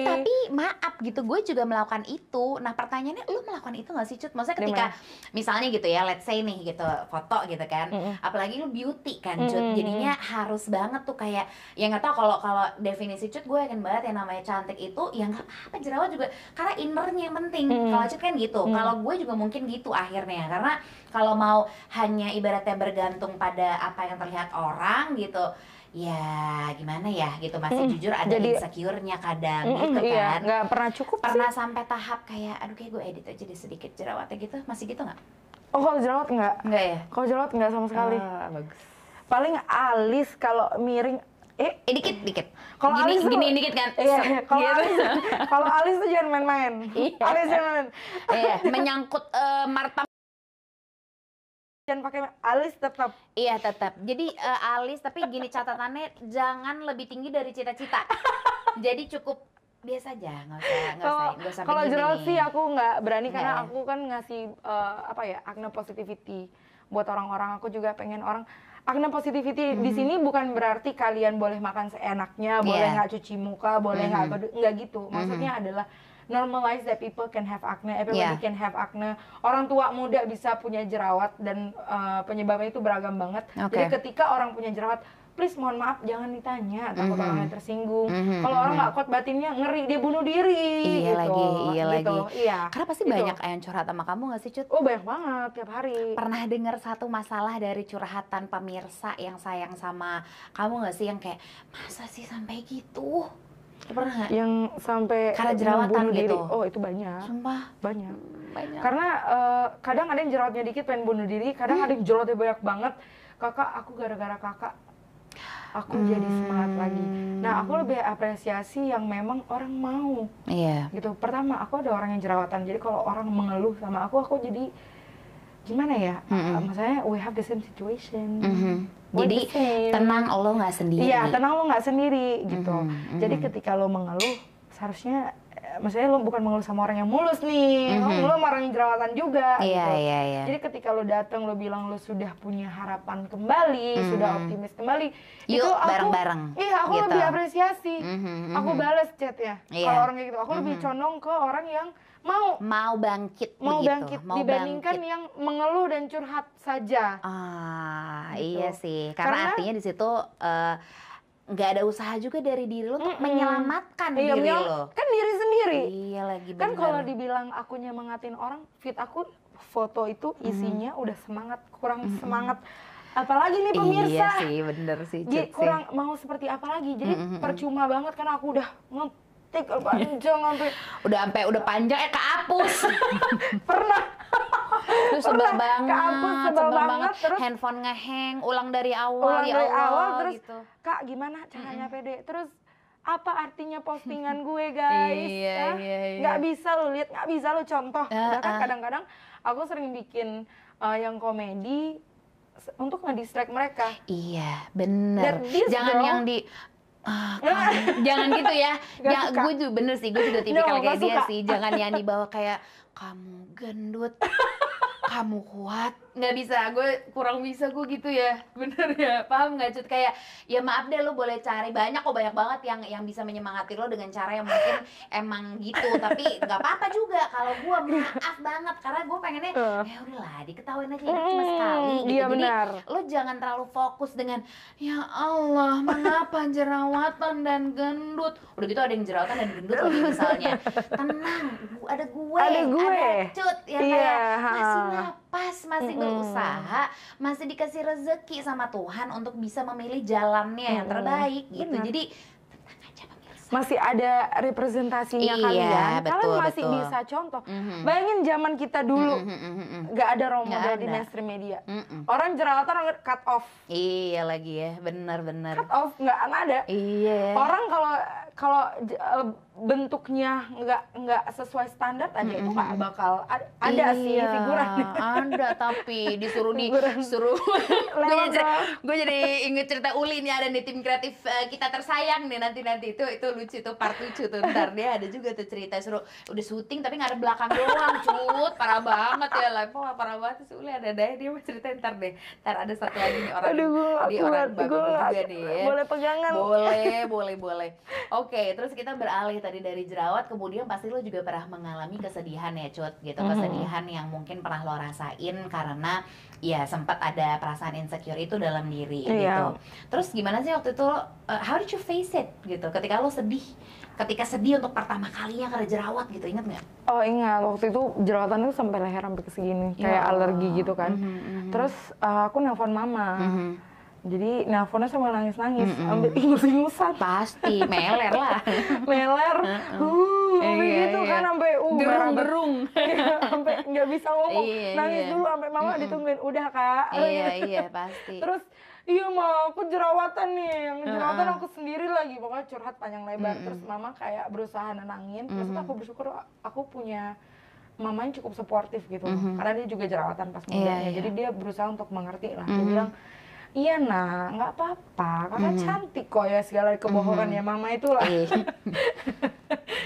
Tapi maaf gitu, gue juga melakukan itu. Nah pertanyaannya, lu melakukan itu nggak sih, Cut? Maksudnya ketika misalnya gitu ya, let's say nih gitu, foto gitu kan, apalagi lu beauty kan, Cut, jadinya harus banget tuh kayak, ya nggak tahu kalau definisi Cut, gue yakin banget yang namanya cantik itu, ya nggak apa-apa jerawat juga, karena innernya yang penting. Kalau Cut kan gitu, kalau gue juga mungkin gitu akhirnya, karena kalau mau hanya ibaratnya bergantung pada apa yang terlihat orang gitu, ya gimana ya gitu, masih jujur ada insecure-nya kadang gitu kan. Nggak pernah cukup pernah sih. Sampai tahap kayak aduh kayak gue edit aja deh sedikit jerawatnya gitu, masih gitu nggak? Oh kalau jerawat nggak ya? Kalau jerawat nggak sama sekali. Bagus. Paling alis kalau miring dikit. Kalau alis gini dikit kan. Iya, kalau alis tuh jangan main-main. Alis jangan main. Iya, menyangkut martabat. Jangan pakai alis tetap. Iya tetap. Jadi alis, tapi gini catatannya, jangan lebih tinggi dari cita-cita. Jadi cukup biasa aja, nggak usah. Kalau jerawat sih aku nggak berani karena aku kan ngasih acne positivity buat orang-orang. Aku juga pengen orang acne positivity di sini bukan berarti kalian boleh makan seenaknya, boleh nggak cuci muka, boleh nggak gitu. Maksudnya adalah normalize that people can have acne, everybody can have acne. Orang tua muda bisa punya jerawat dan penyebabnya itu beragam banget. Jadi ketika orang punya jerawat, please mohon maaf jangan ditanya, takut orangnya tersinggung. Kalau orang nggak kuat batinnya, ngeri dia bunuh diri. Iya gitu. lagi. Iya. Karena pasti banyak yang curhat sama kamu nggak sih, Cut? Oh banyak banget tiap hari. Pernah dengar satu masalah dari curhatan pemirsa yang sayang sama kamu nggak sih, yang kayak masa sih sampai gitu? Pernah nggak? Yang sampai karena jerawatan gitu? Oh itu banyak. Sumpah? Banyak. Karena kadang ada yang jerawatnya dikit pengen bunuh diri, kadang ada yang jerawatnya banyak banget. Kakak, aku gara-gara kakak aku jadi semangat lagi. Nah aku lebih apresiasi yang memang orang mau. Iya. Gitu. Pertama aku ada orang yang jerawatan, jadi kalau orang mengeluh sama aku jadi gimana ya? Maksudnya we have the same situation. Jadi tenang, lo nggak sendiri. Iya, tenang, lo nggak sendiri gitu. Jadi ketika lo mengeluh, seharusnya, maksudnya lo bukan mengeluh sama orang yang mulus nih, lo mengeluh sama orang yang jerawatan juga. Gitu. Iya. Jadi ketika lo datang, lo bilang lo sudah punya harapan kembali, sudah optimis kembali. Yuk, itu aku bareng-bareng. Iya, aku gitu. lebih apresiasi. Aku balas chatnya. Kalau orang kayak gitu, aku lebih condong ke orang yang mau bangkit dibandingkan yang mengeluh dan curhat saja. Gitu. Iya sih, karena artinya di situ nggak ada usaha juga dari diri lo untuk menyelamatkan diri lo. Kan diri sendiri. Iya lagi benar. Kan kalau dibilang aku nyemangatin orang, feed aku foto itu isinya udah semangat, kurang semangat. Apalagi nih pemirsa. Iya sih, bener sih. Kurang mau seperti apa lagi. Jadi percuma banget kan aku udah ngetik panjang udah panjang kehapus. Pernah. Terus sebel banget, terus handphone ngehang, ulang dari awal terus gitu. Kak gimana caranya pede, terus apa artinya postingan gue guys? Iya. Nggak bisa lo lihat, nggak bisa lo contoh. Bahkan kadang-kadang aku sering bikin yang komedi untuk nge-distract mereka. Iya bener, jangan yang di jangan gitu ya. Gue juga bener sih, gue juga tipikal kayak dia sih. Jangan yang dibawa kayak kamu gendut, kamu kuat, nggak bisa, gue kurang bisa gue gitu ya, bener ya, paham nggak Cut? Kayak ya maaf deh, lo boleh cari banyak banget yang bisa menyemangati lo dengan cara yang mungkin emang gitu, tapi nggak apa-apa juga kalau gue maaf banget, karena gue pengennya ya udahlah diketawain aja, ini cuma sekali gitu. Iya, jadi benar. lo jangan terlalu fokus dengan ya Allah mengapa jerawatan dan gendut, udah gitu ada yang jerawatan dan gendut lagi misalnya. Tenang, ada gue, ada Cut yang kayak masih napas, masih berusaha, masih dikasih rezeki sama Tuhan untuk bisa memilih jalannya yang terbaik gitu. Jadi tenang aja pemirsa. masih ada representasinya kalian, kalian masih bisa contoh. Bayangin zaman kita dulu, nggak ada role model di mainstream media. Orang jerawatan cut off. Iya lagi ya, benar-benar. Cut off nggak ada. Iya. Orang kalau bentuknya nggak sesuai standar aja itu nggak bakal ada sih figuran. Ada tapi disuruh gue jadi inget cerita Uli nih, ada di tim kreatif kita tersayang nih, nanti itu lucu tuh, part lucu tuh, ntar dia ada juga tuh cerita suruh udah syuting tapi nggak ada belakang doang, cut parah banget ya lah, parah banget sih Uli, ada deh dia mau cerita ntar ada satu lagi nih orang. Aduh, orang bagus juga nih ya. Boleh pegangan? Boleh. Oke, terus kita beralih tadi dari jerawat, kemudian pasti lo juga pernah mengalami kesedihan ya Cut gitu, kesedihan yang mungkin pernah lo rasain karena ya sempat ada perasaan insecure itu dalam diri gitu. Terus gimana sih waktu itu, how did you face it gitu, ketika lo sedih untuk pertama kalinya karena jerawat gitu, ingat nggak? Oh ingat, waktu itu jerawatan itu sampai leher sampai ke segini, kayak alergi gitu kan. Terus aku nelpon mama. Jadi nelponnya sambil nangis-nangis, ambil ingus-ingusan. Pasti, meler lah. Begitu kan, sampai gerung-gerung. Sampai nggak bisa ngomong, nangis dulu sampai mama ditungguin, udah Kak. Iya, pasti. Terus, iya Ma, aku jerawatan nih, yang jerawatan aku sendiri lagi, pokoknya curhat panjang lebar. Terus mama kayak berusaha nenangin, terus aku bersyukur aku punya mama yang cukup suportif gitu, karena dia juga jerawatan pas mudanya, jadi dia berusaha untuk mengerti lah. Dia bilang, iya nah, nggak apa-apa, kakak cantik kok ya, segala kebohongan ya mama itulah.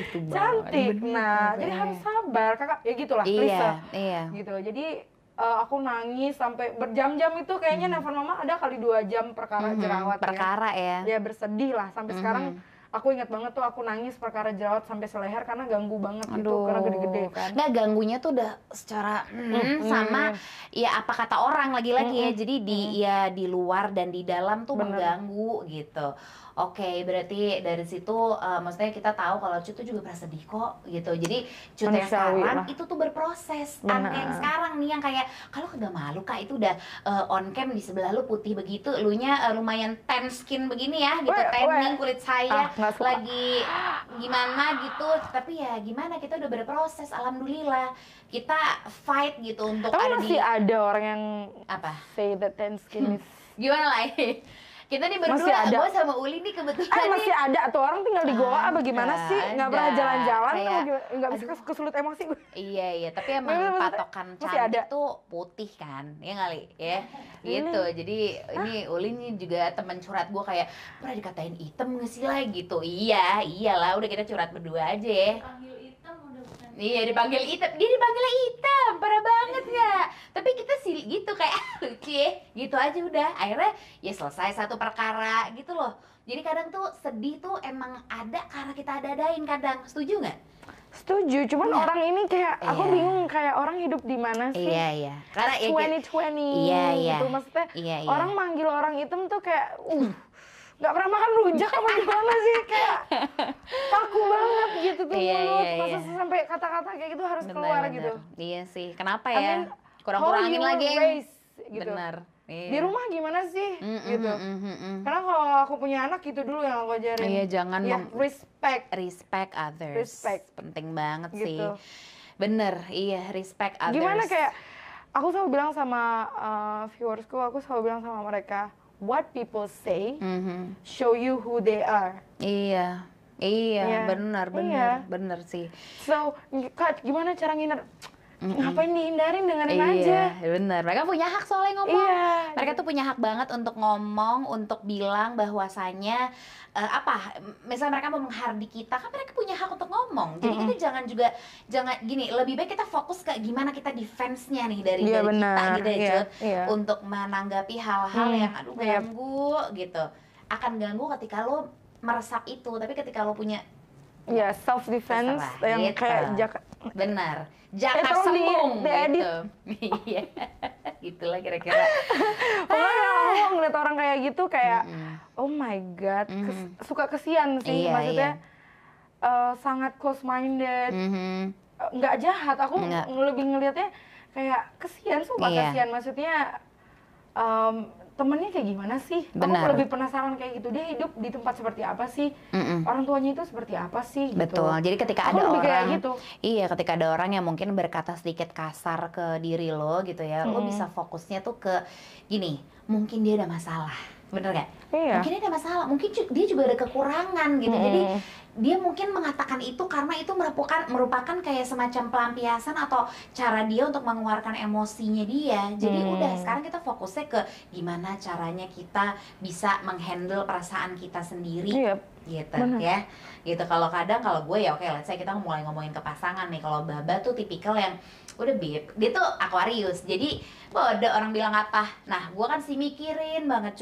Cantik, nah jadi harus sabar kakak, ya gitulah, gitu. Jadi aku nangis sampai berjam-jam itu, kayaknya nelfon mama ada kali 2 jam perkara jerawat. Ya bersedih lah, sampai sekarang aku ingat banget tuh aku nangis perkara jerawat sampai seleher karena ganggu banget. Itu karena gede-gede kan. Nggak, ganggunya tuh udah secara sama ya apa kata orang lagi-lagi ya, jadi di luar dan di dalam tuh mengganggu gitu. Oke, berarti dari situ maksudnya kita tahu kalau Cut tuh juga pernah sedih kok gitu. Jadi Cut yang sekarang itu tuh berproses. Angka yang sekarang nih yang kayak kalau kagak malu Kak, itu udah on cam di sebelah lu putih begitu, elunya lumayan tan skin begini ya gitu, tanning kulit saya lagi gimana gitu. Tapi ya gimana, kita udah berproses, alhamdulillah. Kita fight gitu untuk masih ada orang yang say that tan skin is gimana lah kita nih berdua, gue sama Uli nih kebetulan masih ada tuh orang tinggal di Goa, bagaimana sih? Nggak pernah jalan-jalan, nggak bisa kesulit emosi gue. Iya, tapi emang patokan cantik tuh putih kan, ya kali ya gitu. Jadi ini Uli nih juga teman curhat gue, kayak pernah dikatain hitam nggak sih lah gitu. Iyalah, udah kita curhat berdua aja ya. Iya, dipanggil hitam, dia dipanggil hitam, parah banget nggak? Tapi kita sih gitu kayak lucu ya, gitu aja udah. Akhirnya ya selesai satu perkara gitu loh. Jadi kadang tuh sedih tuh emang ada karena kita ada-adain kadang, setuju nggak? Setuju, cuman orang ini kayak aku bingung, kayak orang hidup di mana sih? Iya. Karena 2020 gitu, maksudnya orang manggil orang hitam tuh kayak nggak pernah makan rujak apa gimana sih, kayak kaku banget gitu tuh mulut, masa sampai kata-kata kayak gitu harus keluar gitu. Iya sih, kenapa ya? Kurang-kurangin lagi. Gitu. Benar. Di rumah gimana sih gitu. Karena kalau aku punya anak gitu dulu yang aku ajarin. Iya, jangan respect others. Penting banget gitu. Sih. Bener, respect others. Gimana kayak aku selalu bilang sama viewersku, aku selalu bilang sama mereka, what people say show you who they are. Iya, bener sih. So, Kak, gimana cara ngapain dihindarin, dengerin aja. Iya, bener. Mereka punya hak soalnya ngomong. Mereka tuh punya hak banget untuk ngomong, untuk bilang bahwasanya misalnya mereka mau menghardik kita, kan mereka punya hak untuk ngomong. Jadi kita jangan gini, lebih baik kita fokus ke gimana kita defense-nya nih dari kita gitu ya, Cut, untuk menanggapi hal-hal yang ganggu gitu. Akan ganggu ketika lo meresap itu, tapi ketika lo punya self defense yang gitu. Kayak benar. Jaka sembung gitu. Iya. Gitulah kira-kira. Pokoknya aku ngeliat orang kayak gitu kayak oh my god, suka kesian sih, maksudnya sangat close minded. Nggak jahat, aku lebih ngelihatnya kayak kesian, sumpah kesian, maksudnya temennya kayak gimana sih? Benar. Aku lebih penasaran kayak gitu, dia hidup di tempat seperti apa sih? Orang tuanya itu seperti apa sih? Betul. Gitu. Jadi ketika aku ada lebih kayak orang, gitu. iya, ketika ada orang yang mungkin berkata sedikit kasar ke diri lo gitu ya, lo bisa fokusnya tuh ke gini, mungkin dia ada masalah, bener gak? Iya. Mungkin dia ada masalah, mungkin dia juga ada kekurangan gitu. Jadi dia mungkin mengatakan itu karena itu merupakan kayak semacam pelampiasan atau cara dia untuk mengeluarkan emosinya dia. Jadi udah, sekarang kita fokusnya ke gimana caranya kita bisa menghandle perasaan kita sendiri. Gitu. Bener. Ya gitu. Kalau gue ya oke, let's say kita mulai ngomongin ke pasangan nih. Kalau Baba tuh tipikal yang udah beb, dia tuh Aquarius, jadi bodo orang bilang apa, nah gue kan sih mikirin banget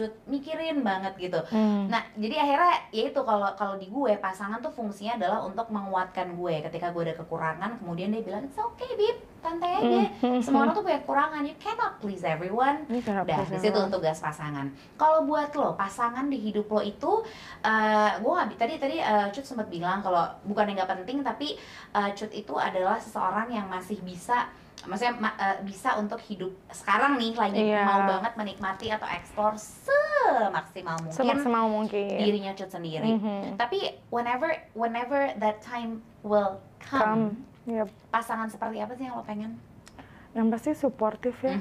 gitu. Nah jadi akhirnya ya itu, kalau di gue pasangan tuh fungsinya adalah untuk menguatkan gue ketika gue ada kekurangan, kemudian dia bilang it's okay beb, santai aja, semua orang tuh punya kekurangan, you cannot please everyone. Udah, di situ tugas pasangan. Kalau buat lo, pasangan di hidup lo itu, gue nggak tadi Cut sempat bilang kalau bukan yang nggak penting, tapi Cut itu adalah seseorang yang masih bisa, maksudnya bisa untuk hidup sekarang nih, lagi mau banget menikmati atau eksplor semaksimal mungkin dirinya Cut sendiri. Tapi whenever that time will come. Pasangan seperti apa sih yang lo pengen? Yang pasti suportif ya.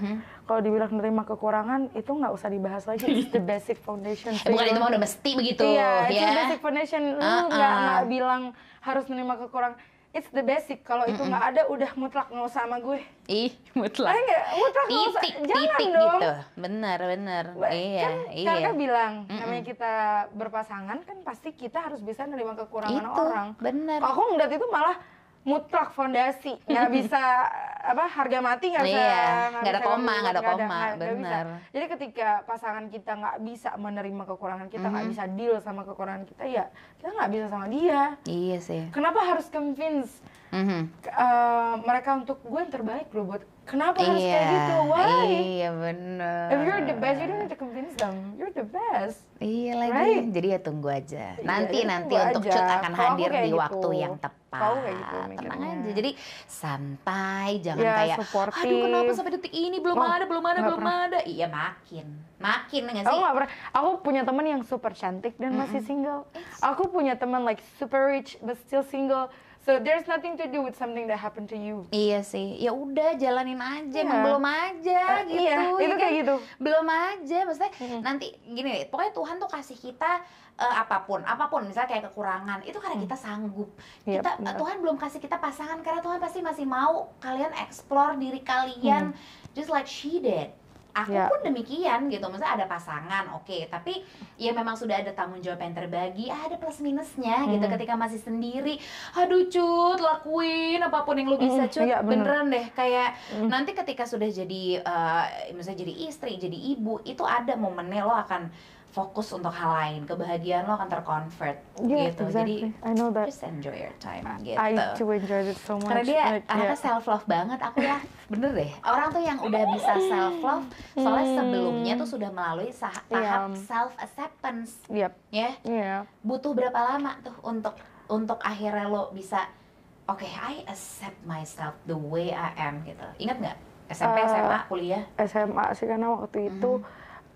Kalau dibilang nerima kekurangan itu nggak usah dibahas lagi. It's the basic foundation. Bukan itu mah udah mesti begitu. Iya, it's the basic foundation. Lu nggak bilang harus nerima kekurangan. It's the basic. Kalau itu nggak ada, udah mutlak nggak usah sama gue. Ih, mutlak. Mutlak nggak usah. Jangan dong. Gitu. Bener. Iya. Kakak bilang, namanya kita berpasangan kan pasti kita harus bisa nerima kekurangan orang. Bener. Aku ngeliat itu malah mutlak fondasi, nggak bisa harga mati, nggak bisa, nggak ada koma, benar. Jadi ketika pasangan kita nggak bisa menerima kekurangan kita, nggak bisa deal sama kekurangan kita, ya kita nggak bisa sama dia. Iya sih. Kenapa harus convince mereka untuk gue yang terbaik loh buat? Kenapa harus kayak gitu? Why? Iya benar. If you're the best, you don't need to convince them. You're the best. Iya lagi. Right? Jadi ya tunggu aja. Nanti untuk Cut akan hadir di waktu yang tepat. Gitu, tenang aja. Jadi santai, jangan kayak supportive. Aduh kenapa sampai detik ini belum ada. Iya makin nggak sih? Aku punya teman yang super cantik dan masih single. Aku punya teman like super rich but still single. So there's nothing to do with something that happened to you. Iya sih, ya udah jalanin aja, emang belum aja gitu. Iya, itu kayak gitu. Belum aja, maksudnya nanti gini, pokoknya Tuhan tuh kasih kita apapun, misalnya kayak kekurangan, itu karena kita sanggup. Tuhan belum kasih kita pasangan karena Tuhan pasti masih mau kalian explore diri kalian, just like she did. Aku pun demikian gitu, maksudnya ada pasangan, oke, tapi ya memang sudah ada tanggung jawab yang terbagi, ada plus minusnya gitu. Ketika masih sendiri, aduh Cut, lakuin apapun yang lu bisa Cut, beneran deh. Kayak nanti ketika sudah jadi, misalnya jadi istri, jadi ibu, itu ada momennya lo akan fokus untuk hal lain, kebahagiaan lo akan terconvert gitu. Exactly. Jadi I know that. just enjoy your time gitu. I too enjoyed it so much. Karena dia anaknya self love banget, aku ya bener deh. Orang tuh yang udah bisa self love, soalnya sebelumnya tuh sudah melalui tahap self acceptance. Butuh berapa lama tuh untuk akhirnya lo bisa I accept myself the way I am gitu. Ingat nggak? SMP, SMA, kuliah? SMA sih, karena waktu itu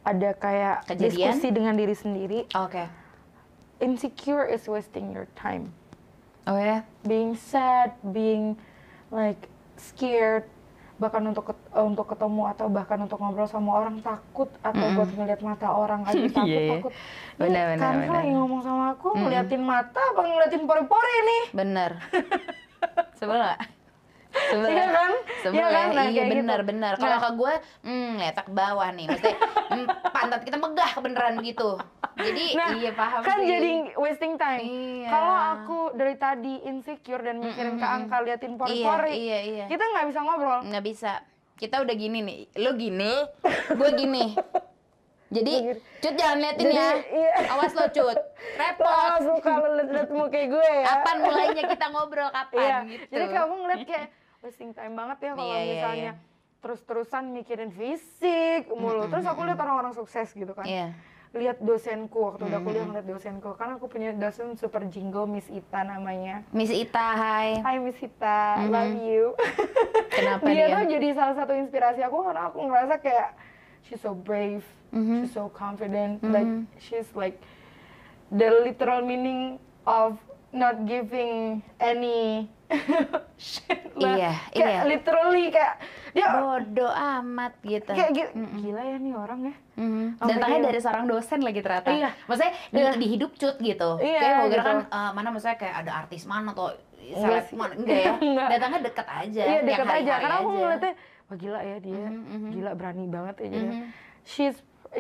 ada kayak kejadian? Diskusi dengan diri sendiri. Insecure is wasting your time. Oh ya? Being sad, being like scared, bahkan untuk ketemu atau bahkan untuk ngobrol sama orang takut, atau buat ngeliat mata orang aja takut. Benar. Karena lagi ngomong sama aku, ngeliatin mata apa ngeliatin pori-pori nih? Bener. Sebel nggak? Iya kan? Iya benar. Kalau ke gue, letak bawah nih, maksudnya pantat kita megah kebeneran begitu. Jadi iya paham kan sih. Jadi wasting time. Kalau aku dari tadi insecure dan mikirin ke angka, liatin pori-pori, kita nggak bisa ngobrol. Nggak bisa. Kita udah gini nih, lo gini, gue gini. Jadi, Cut jangan liatin ya. Awas lo Cut. Repot. Suka lo liat muka gue ya. Kapan mulainya kita ngobrol, kapan gitu. Jadi kamu ngeliat kayak wasting time banget ya kalau misalnya terus-terusan mikirin fisik mulu. Terus aku lihat orang-orang sukses gitu kan. Lihat dosenku waktu udah kuliah, ngeliat dosenku. Karena aku punya dosen super jingo, Miss Ita namanya. Miss Ita, hai. Hai Miss Ita, love you. Kenapa dia tuh jadi salah satu inspirasi aku, karena aku ngerasa kayak she's so brave, she's so confident, like she's like the literal meaning of not giving any shit lah. Kayak literally kayak dia bodoh amat gitu. Kayak gila ya nih orang ya. Datangnya dari seorang dosen lagi ternyata. Maksudnya di hidup Cut gitu. Kayak mau gitu. Kan mana maksudnya kayak ada artis mana atau seleb mana, enggak ya. Datangnya deket aja. Iya deket aja. Karena aku ngeliatnya wah gila ya dia. Gila berani banget ya jadi.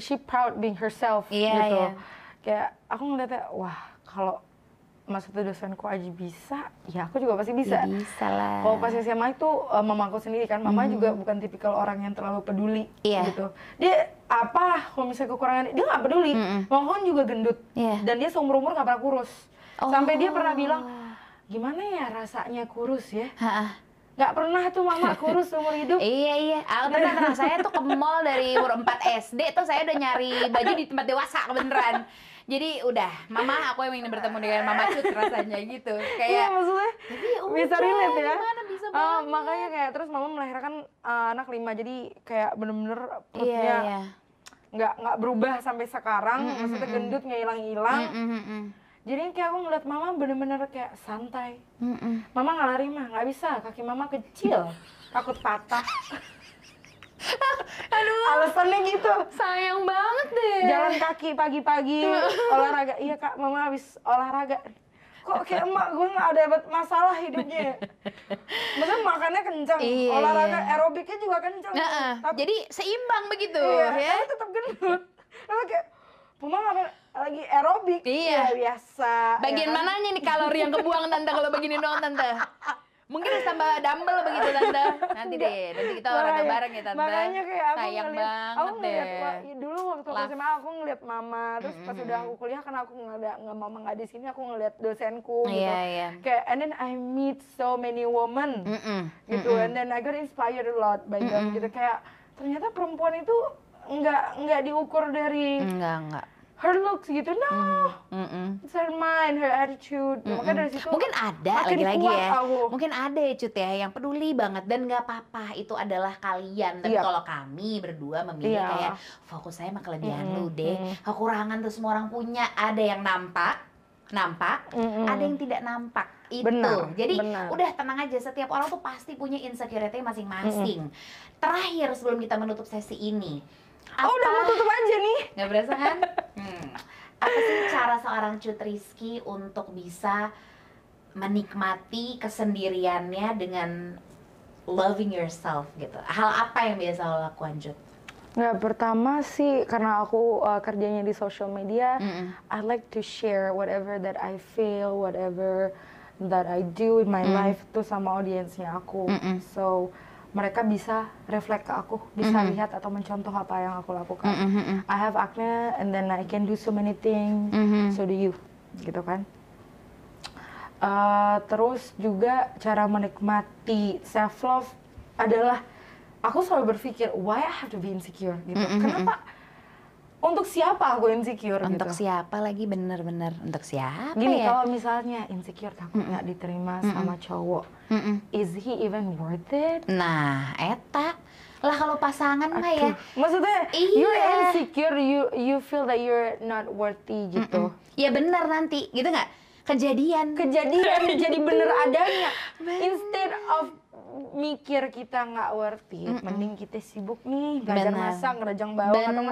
She proud being herself gitu. Kayak aku ngeliatnya wah kalau maksudnya dosenku aja bisa, ya aku juga pasti bisa. Ya, bisa lah. Kalau pas SMA itu mamaku sendiri kan, mama juga bukan tipikal orang yang terlalu peduli gitu. Dia apa kalau misalnya kekurangan dia nggak peduli. Mamaku kan juga gendut dan dia seumur umur nggak pernah kurus. Sampai dia pernah bilang gimana ya rasanya kurus ya. Nggak pernah tuh mama kurus seumur hidup. Iya. Tenang, saya tuh ke mall dari umur 4 SD tuh saya udah nyari baju di tempat dewasa beneran. Jadi udah, mama aku yang ingin bertemu dengan Mama Cut rasanya gitu. Kayak iya maksudnya bisa relate ya. Gimana bisa makanya kayak terus mama melahirkan anak 5 jadi kayak bener-bener perutnya nggak berubah sampai sekarang. Maksudnya gendut nggak hilang-hilang. Jadi kayak aku ngeliat mama bener-bener kayak santai. Mama nggak lari mah, nggak bisa. Kaki mama kecil, takut patah. Aduh, alasannya gitu. Sayang banget deh. Jalan kaki pagi-pagi, olahraga. Iya kak, mama habis olahraga. Kok kayak emak gue nggak ada masalah hidupnya. Maksudnya makannya kencang, olahraga aerobiknya juga kencang. Tapi, jadi seimbang begitu ya. Tapi tetap gendut. Tapi kayak mama ngapain lagi aerobik? Ya biasa. Bagian ya kan? mananya nih kalori yang kebuang tante kalau begini doang tante? Mungkin harus tambah dumbbell begitu tante. Nanti kita olahraga bareng ya tante. Makanya kayak aku sayang ngeliat, banget dulu waktu SMA aku ngeliat mama, terus pas udah aku kuliah karena aku mama nggak di sini, aku ngeliat dosenku gitu. Kayak and then I meet so many women gitu, and then I got inspired a lot by them gitu. Kayak ternyata perempuan itu nggak diukur dari her looks gitu, it's her mind, her attitude. Makanya dari situ mungkin ada lagi-lagi ya, mungkin ada ya Cut ya yang peduli banget dan nggak apa-apa itu adalah kalian. Tapi kalau kami berdua memilih kayak fokus saya mah kelebihan lu deh, kekurangan tuh semua orang punya. Ada yang nampak, ada yang tidak nampak. Itu jadi udah tenang aja, setiap orang tuh pasti punya insecurity masing-masing. Terakhir sebelum kita menutup sesi ini, udah mau tutup aja nih. Nggak berasa kan? Apa sih cara seorang Cut Rizky untuk bisa menikmati kesendiriannya dengan loving yourself gitu? Hal apa yang biasa lo lakukan, Cut? Nggak, pertama sih karena aku kerjanya di social media, I like to share whatever that I feel, whatever that I do in my life tuh sama audiensnya aku. So mereka bisa reflect ke aku, bisa lihat atau mencontoh apa yang aku lakukan. I have acne and then I can do so many things, so do you, gitu kan. Terus juga cara menikmati self love adalah aku selalu berpikir why I have to be insecure gitu. Kenapa? Untuk siapa aku insecure untuk gitu? Siapa lagi bener-bener untuk siapa? Gini, ya? kalau misalnya insecure takut nggak diterima sama cowok, is he even worth it? Nah, eta lah kalau pasangan mah ya. Maksudnya you're insecure, you feel that you're not worthy gitu. Ya bener nanti, gitu nggak? Kejadian jadi bener adanya. Instead of mikir kita nggak worth it, mending kita sibuk nih belajar masak, ngerajang bawang atau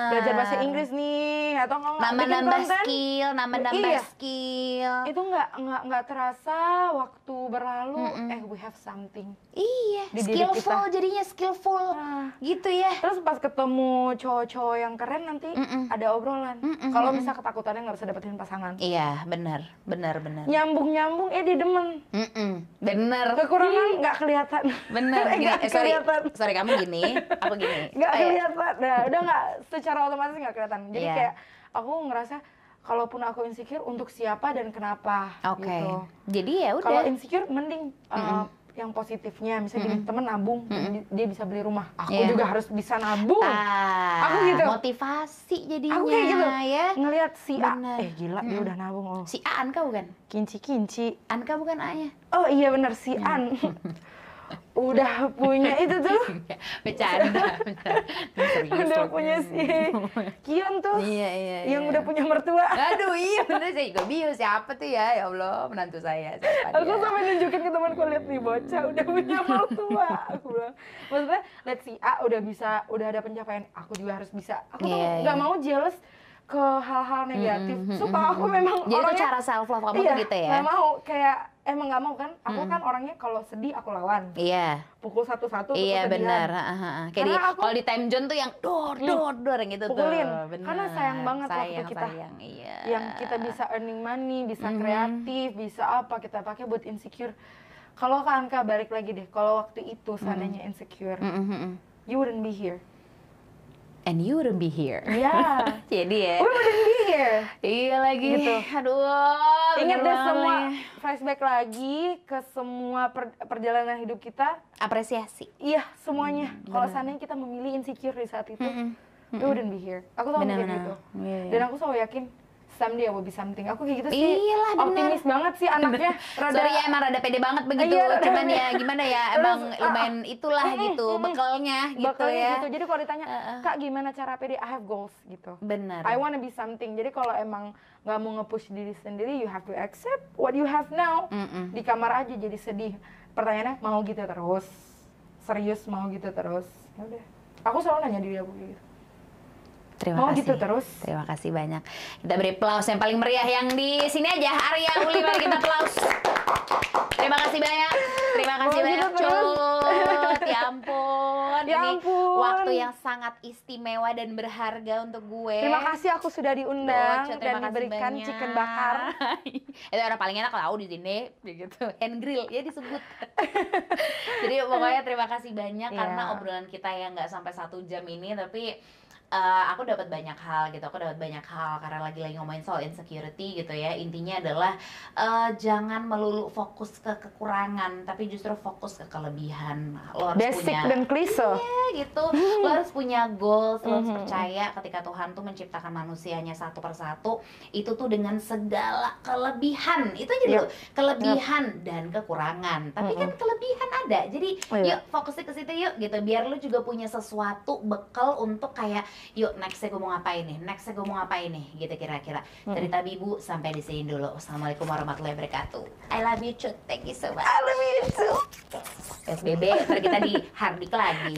belajar bahasa Inggris nih, atau nambah skill, skill. Itu nggak terasa waktu berlalu, we have something. Iya, skillful jadinya skillful, gitu ya. Terus pas ketemu cowok-cowok yang keren nanti ada obrolan. Kalau misal ketakutannya nggak bisa dapetin pasangan. Iya, benar. Nyambung, dia demen. Bener. Kekurangan nggak kelihatan. Bener. Sorry kamu gini, aku gini. Nggak kelihatan. Nah, udah nggak secara otomatis nggak kelihatan. Jadi kayak aku ngerasa kalaupun aku insecure untuk siapa dan kenapa. Gitu. Jadi ya udah. Kalau insecure mending yang positifnya, misalnya gini, temen nabung, dia bisa beli rumah, aku juga harus bisa nabung. Aku gitu. Motivasi jadinya. Aku kayak gitu. Ya. Ngelihat si A, gila dia udah nabung. Si A Anka bukan? Kinci. Anka bukan A-nya? Oh iya bener, si An. udah punya itu tuh. Bercanda. Udah punya si Kion tuh. Iya. Yang udah punya mertua. Aduh iya bener, saya juga bingung siapa tuh ya Allah, menantu saya siapa Aku dia. sampai nunjukin ke temanku, lihat nih bocah udah punya mertua. Aku bilang, maksudnya let's see, udah bisa, udah ada pencapaian, aku juga harus bisa. Aku tuh nggak mau jealous ke hal-hal negatif. Sumpah aku memang jadi orangnya, itu cara self love kamu tuh gitu ya? Nggak mau, kayak emang nggak mau kan. Aku kan orangnya kalau sedih aku lawan. Iya. Pukul satu-satu. Iya benar. Kayak kalau di time zone tuh yang dor gitu pukulin. tuh. Bener. Karena sayang banget waktu kita. Iya. Yang kita bisa earning money, bisa kreatif, bisa apa kita pakai buat insecure. Kalau Kak Anka balik lagi deh, kalau waktu itu seandainya insecure, you wouldn't be here. And you wouldn't be here. Iya. Jadi ya. We wouldn't be here. Iya lagi. Gitu. Aduh. Ingat deh semua, flashback lagi ke semua perjalanan hidup kita. Apresiasi. Iya, semuanya. Kalau seandainya kita memilih insecure di saat itu, we wouldn't be here. Aku selalu mikir gitu. Dan aku selalu yakin, someday I will be something. Aku kayak gitu sih. Iyalah, optimis banget sih anaknya. Sorry ya, emang rada pede banget begitu. Cuman ya gimana ya, emang lumayan itulah gitu, bekalnya gitu ya. Gitu. Jadi kalau ditanya, Kak gimana cara pede? I have goals gitu. Benar. I wanna be something. Jadi kalau emang nggak mau nge-push diri sendiri, you have to accept what you have now. Di kamar aja jadi sedih. Pertanyaannya, mau gitu terus? Serius mau gitu terus? Ya udah. Aku selalu nanya diri aku gitu. Terima kasih. Gitu terus. Terima kasih banyak. Kita beri aplaus yang paling meriah yang di sini aja. Arya Uli, mari kita aplaus. Terima kasih banyak. Terima kasih banyak, Cut. Ya ampun. Ya ampun. Ini waktu yang sangat istimewa dan berharga untuk gue. Terima kasih aku sudah diundang dan diberikan banyak. chicken bakar. Itu orang paling enak tahu di sini, begitu. Hand grill ya disebut. Jadi pokoknya terima kasih banyak karena obrolan kita yang nggak sampai 1 jam ini, tapi aku dapat banyak hal gitu. Aku dapat banyak hal karena lagi ngomongin soal insecurity gitu ya. Intinya adalah jangan melulu fokus ke kekurangan, tapi justru fokus ke kelebihan. Lo harus basic punya dan klise. Iya gitu. Lo harus punya goals, lo harus percaya ketika Tuhan tuh menciptakan manusianya satu persatu itu tuh dengan segala kelebihan. Itu aja dulu, kelebihan dan kekurangan. Tapi kan kelebihan ada. Jadi yuk fokusnya ke situ yuk gitu. Biar lo juga punya sesuatu bekal untuk kayak yuk nextnya gue mau ngapain nih, nextnya gue mau ngapain nih, gitu kira-kira. Cerita Bibu sampai di sini dulu. Assalamualaikum warahmatullahi wabarakatuh. I love you, Cut. Thank you so much. I love you too. PSBB, ntar kita di Hardik lagi.